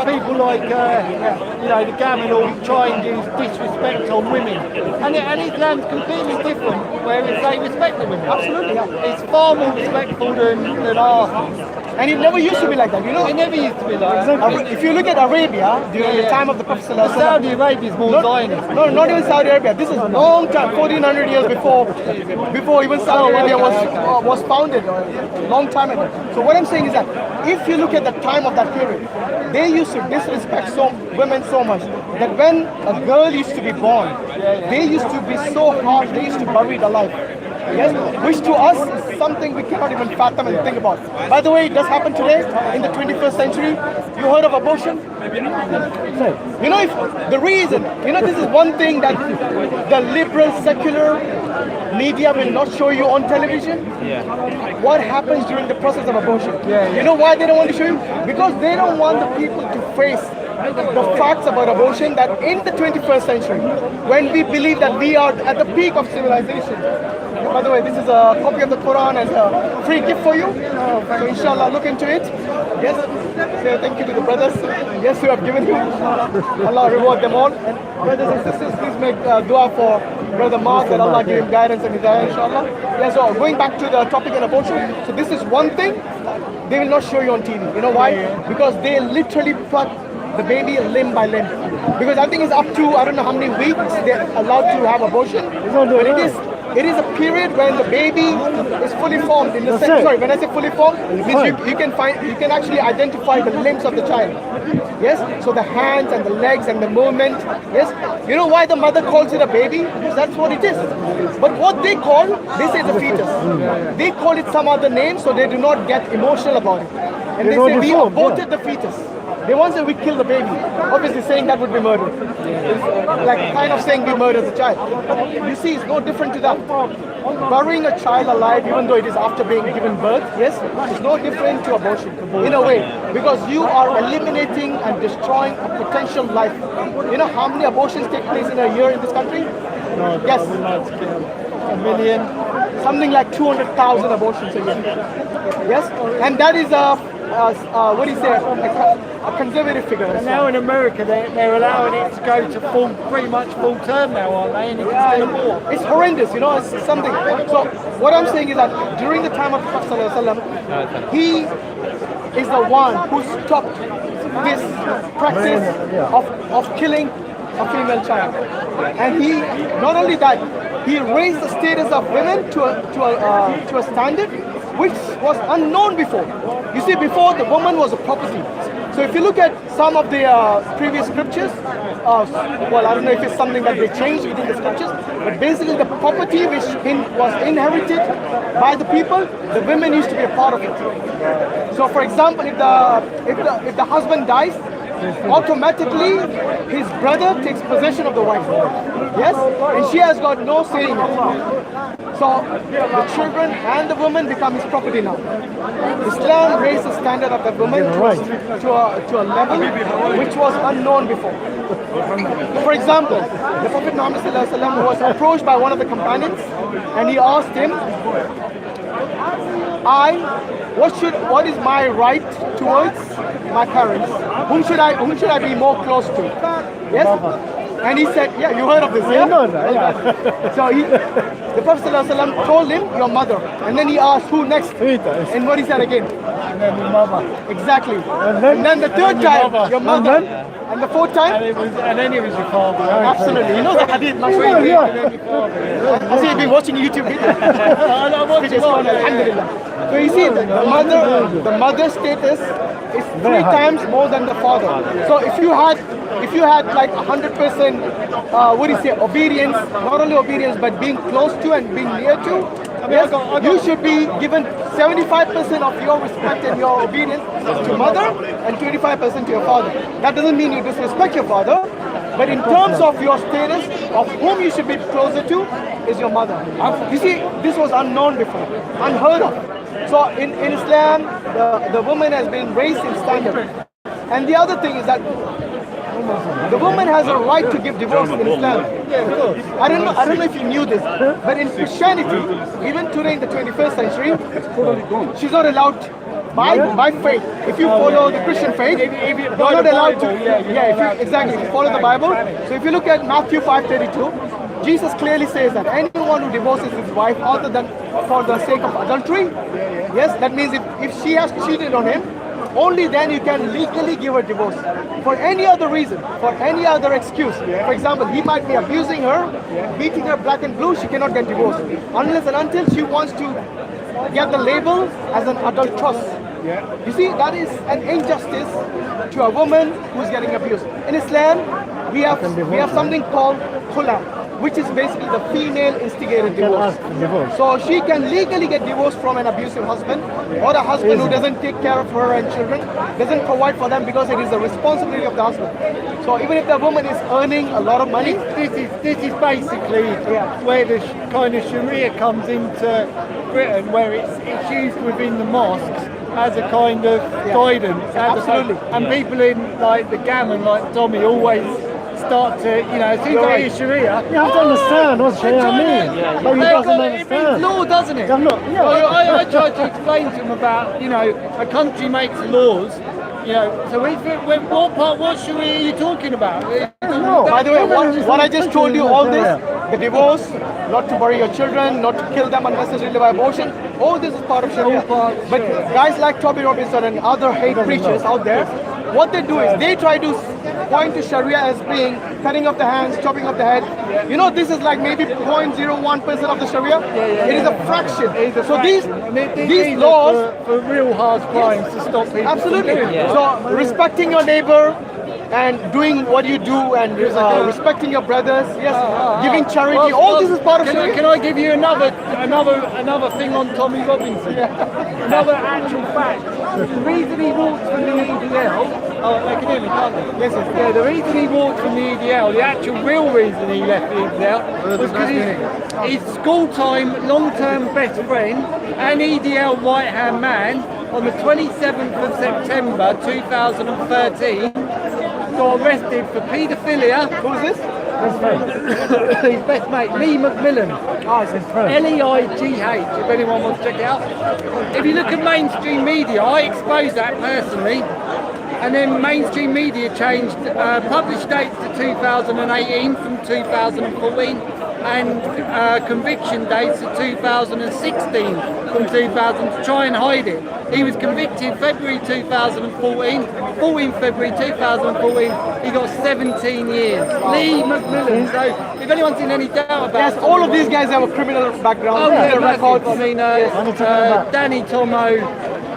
Speaker 4: people like, the gammon all try and use disrespect on women. And Islam's completely different, whereas they respect the women.
Speaker 1: Absolutely,
Speaker 4: It's far more respectful than ours.
Speaker 1: And it never used to be like that,
Speaker 4: It never used to be like that.
Speaker 1: If you look at Arabia, during the time of the Prophet
Speaker 4: Saudi Arabia is more Zionist.
Speaker 1: No, not even Saudi Arabia. This is long time, 1400 years before even Saudi Arabia was founded, long time ago. So what I'm saying is that if you look at the time of that period, they used to disrespect women so much that when a girl used to be born, they used to be so harsh, they used to bury it alive. Yes, which to us is something we cannot even fathom and think about. By the way, it does happen today in the 21st century. You heard of abortion? If the reason, this is one thing that the liberal secular media will not show you on television. What happens during the process of abortion? You know why they don't want to show you? Because they don't want the people to face the facts about abortion, that in the 21st century, when we believe that we are at the peak of civilization. By the way, this is a copy of the Quran as a free gift for you. So inshallah, look into it. Yes, say thank you to the brothers. Yes, who have given you. Allah reward them all. And brothers and sisters, please make dua for Brother Mark, that Allah give him guidance and hidayah, inshallah. Yeah, so going back to the topic on abortion. So this is one thing they will not show you on TV. You know why? Because they literally pluck the baby limb by limb. Because I think it's up to, I don't know how many weeks they're allowed to have abortion. But it is it is a period when the baby is fully formed. In the sense, sorry, when I say fully formed, it means you can actually identify the limbs of the child. Yes, so the hands and the legs and the movement. Yes, you know why the mother calls it a baby? Because that's what it is. But what they say it's a fetus. They call it some other name, so they do not get emotional about it. And they say we aborted the fetus. They once said we killed the baby. Obviously saying that would be murder. It's like kind of saying we murdered the child. But you see, it's no different to that. Burying a child alive, even though it is after being given birth, yes, it's no different to abortion in a way. Because you are eliminating and destroying a potential life. You know how many abortions take place in a year in this country? Yes. A million. Something like 200,000 abortions a year. Yes? And that is what do you say, a conservative figure.
Speaker 4: And now in America, they're allowing it to go to pretty much full term now, aren't they? And you can still abort.
Speaker 1: It's horrendous, you know, it's something. So what I'm saying is that during the time of the Prophet ﷺ, he is the one who stopped this practice of killing a female child. And he, not only that, he raised the status of women to a standard which was unknown before. You see, before the woman was a property. So if you look at some of the previous scriptures, well, I don't know if it's something that they changed within the scriptures, but basically the property which was inherited by the people, the women used to be a part of it. So for example, if the husband dies, automatically his brother takes possession of the wife. Yes? And she has got no say in it. So the children and the woman become his property now. Islam raised the standard of the woman to a level which was unknown before. For example, the Prophet Muhammad ﷺ was approached by one of the companions and he asked him, what is my right towards my parents? Whom should I be more close to? Yes? And he said, yeah, you heard of this, yeah? So the Prophet ﷺ told him, your mother. And then he asked, who next? And what he said again?
Speaker 4: And then your mother.
Speaker 1: Exactly. And then the third time, your mother. And the fourth time?
Speaker 4: And then it was your father.
Speaker 1: Absolutely. You know the hadith much better. I see you've been watching YouTube videos. Alhamdulillah. So you see, the mother's status is 3 times more than the father. So if you had like 100%, what do you say, obedience, not only obedience, but being close to and being near to, yes, you should be given 75% of your respect and your obedience to mother and 25% to your father. That doesn't mean you disrespect your father, but in terms of your status, of whom you should be closer to, is your mother. You see, this was unknown before, unheard of. So in Islam, the woman has been raised in standard. And the other thing is that the woman has a right to give divorce in Islam. I don't know if you knew this, but in Christianity, even today in the 21st century, she's not allowed by faith. If you follow the Christian faith, you're not allowed to. Exactly. If you follow the Bible. So if you look at Matthew 5:32, Jesus clearly says that anyone who divorces his wife other than for the sake of adultery, yes, that means if she has cheated on him, only then you can legally give her divorce. For any other reason, for any other excuse. For example, he might be abusing her, beating her black and blue, she cannot get divorced. Unless and until she wants to get the label as an adulteress. You see, that is an injustice to a woman who's getting abused. In Islam, we have something called khula, which is basically the female instigated divorce. So she can legally get divorced from an abusive husband or a husband who doesn't take care of her and children, doesn't provide for them because it is the responsibility of the husband. So even if the woman is earning a lot of money,
Speaker 4: this is basically where the kind of Sharia comes into Britain, where it's used within the mosques as a kind of guidance.
Speaker 1: Absolutely.
Speaker 4: And people in like the gammon, like Tommy, always start to, as soon as they hear Sharia,
Speaker 2: You have to understand what Sharia means. But he doesn't
Speaker 4: it
Speaker 2: understand.
Speaker 4: means law, doesn't it?
Speaker 2: I'm not,
Speaker 4: I tried to explain to him about, a country makes laws, so what Sharia are you talking about?
Speaker 1: by the way, what I just told you, all this, the divorce, not to bury your children, not to kill them unnecessarily by abortion, all this is part of Sharia. But guys like Toby Robinson and other hate preachers out there, what they do is they try to point to Sharia as being cutting off the hands, chopping off the head. You know, this is like maybe 0.01% of the Sharia. It is a fraction. So these laws
Speaker 4: for real hard crimes to stop people.
Speaker 1: absolutely. So respecting your neighbor and doing what you do and respecting your brothers, yes, giving charity, all this is part of Sharia.
Speaker 4: Can I give you another thing on Tommy Robinson? Another actual fact. The reason he walked from the EDL, they can hear me, can't they?
Speaker 1: Yes, yes.
Speaker 4: Yeah, the reason he walked from the EDL, the actual real reason he left the EDL was because his school-time, long-term best friend and EDL right-hand man on the 27th of September 2013 got arrested for paedophilia.
Speaker 1: Who's this?
Speaker 4: His best mate, Lee McMillan. Leigh, if anyone wants to check it out. If you look at mainstream media, I exposed that personally. And then mainstream media changed published dates to 2018 from 2014 and conviction dates to 2016 from 2000 to try and hide it. He was convicted February 2014, 14 February 2014, he got 17 years. Leigh McMillan, so if anyone's in any doubt about
Speaker 1: Yes, all of these guys have a criminal background.
Speaker 4: oh, yeah,
Speaker 1: their records.
Speaker 4: I mean, Danny Tomo,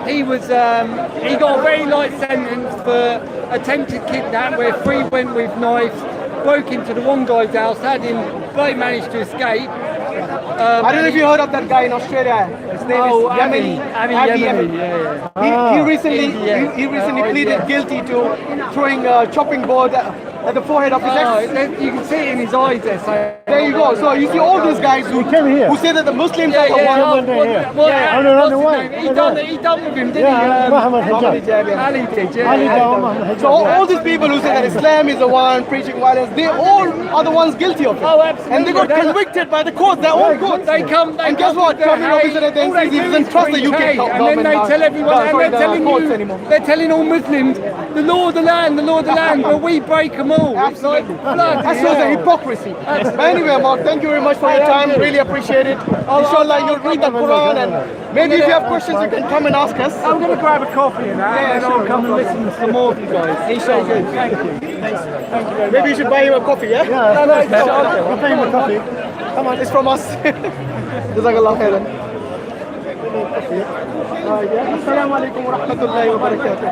Speaker 4: he was he got a very light sentence for attempted kidnap where 3 went with knives, broke into the one guy's house, had him, but he managed to escape.
Speaker 1: I don't know if you heard of that guy in Australia. His name is Yemeni.
Speaker 4: Yemeni, yeah.
Speaker 1: He recently pleaded guilty to throwing a chopping board at the forehead of his ex.
Speaker 4: You can see it in his eyes there. So.
Speaker 1: There you go. So you see all these guys who say that the Muslims are the one.
Speaker 4: He done with him, didn't he? Ali did, yeah.
Speaker 1: So all these people who say that Islam is the one preaching violence, they all are the ones guilty of it.
Speaker 4: Oh, absolutely.
Speaker 1: And they got convicted by the courts, their own courts.
Speaker 4: They come.
Speaker 1: And guess what? Tommy Robinson at the end says he doesn't trust the UK government.
Speaker 4: And then they tell everyone, they're telling all Muslims, the law of the land, but we break them all.
Speaker 1: Absolutely.
Speaker 4: It's like blood.
Speaker 1: That shows the hypocrisy. But anyway, Mark, thank you very much for your time. Really appreciate it. Inshallah, you'll read the Quran and maybe if you have questions, you can come and ask us.
Speaker 4: I'm going to grab a coffee and that, and then I'll come and listen to some more of you guys.
Speaker 1: Inshallah.
Speaker 4: Thank you.
Speaker 1: Maybe you should buy him a coffee, yeah?
Speaker 4: No, it's not.
Speaker 1: I'll pay him a coffee. Come on, it's from us. Jazak Allah Khair. Assalamu alaikum wa rahmatullahi wa barakatuh.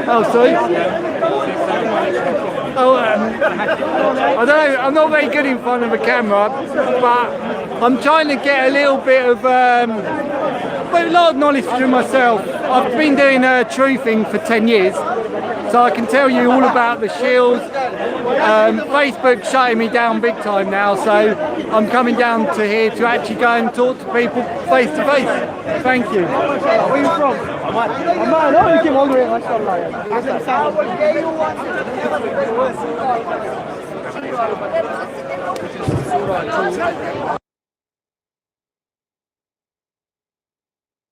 Speaker 4: Oh, sorry. Oh, I don't know. I'm not very good in front of a camera, but I'm trying to get a little bit of a lot of knowledge to myself. I've been doing truthing for 10 years, so I can tell you all about the shields. Facebook's shutting me down big time now, so I'm coming down to here to actually go and talk to people face to face. Thank you.
Speaker 1: Where are you from? Amman. Oh, you came all the way, mashallah.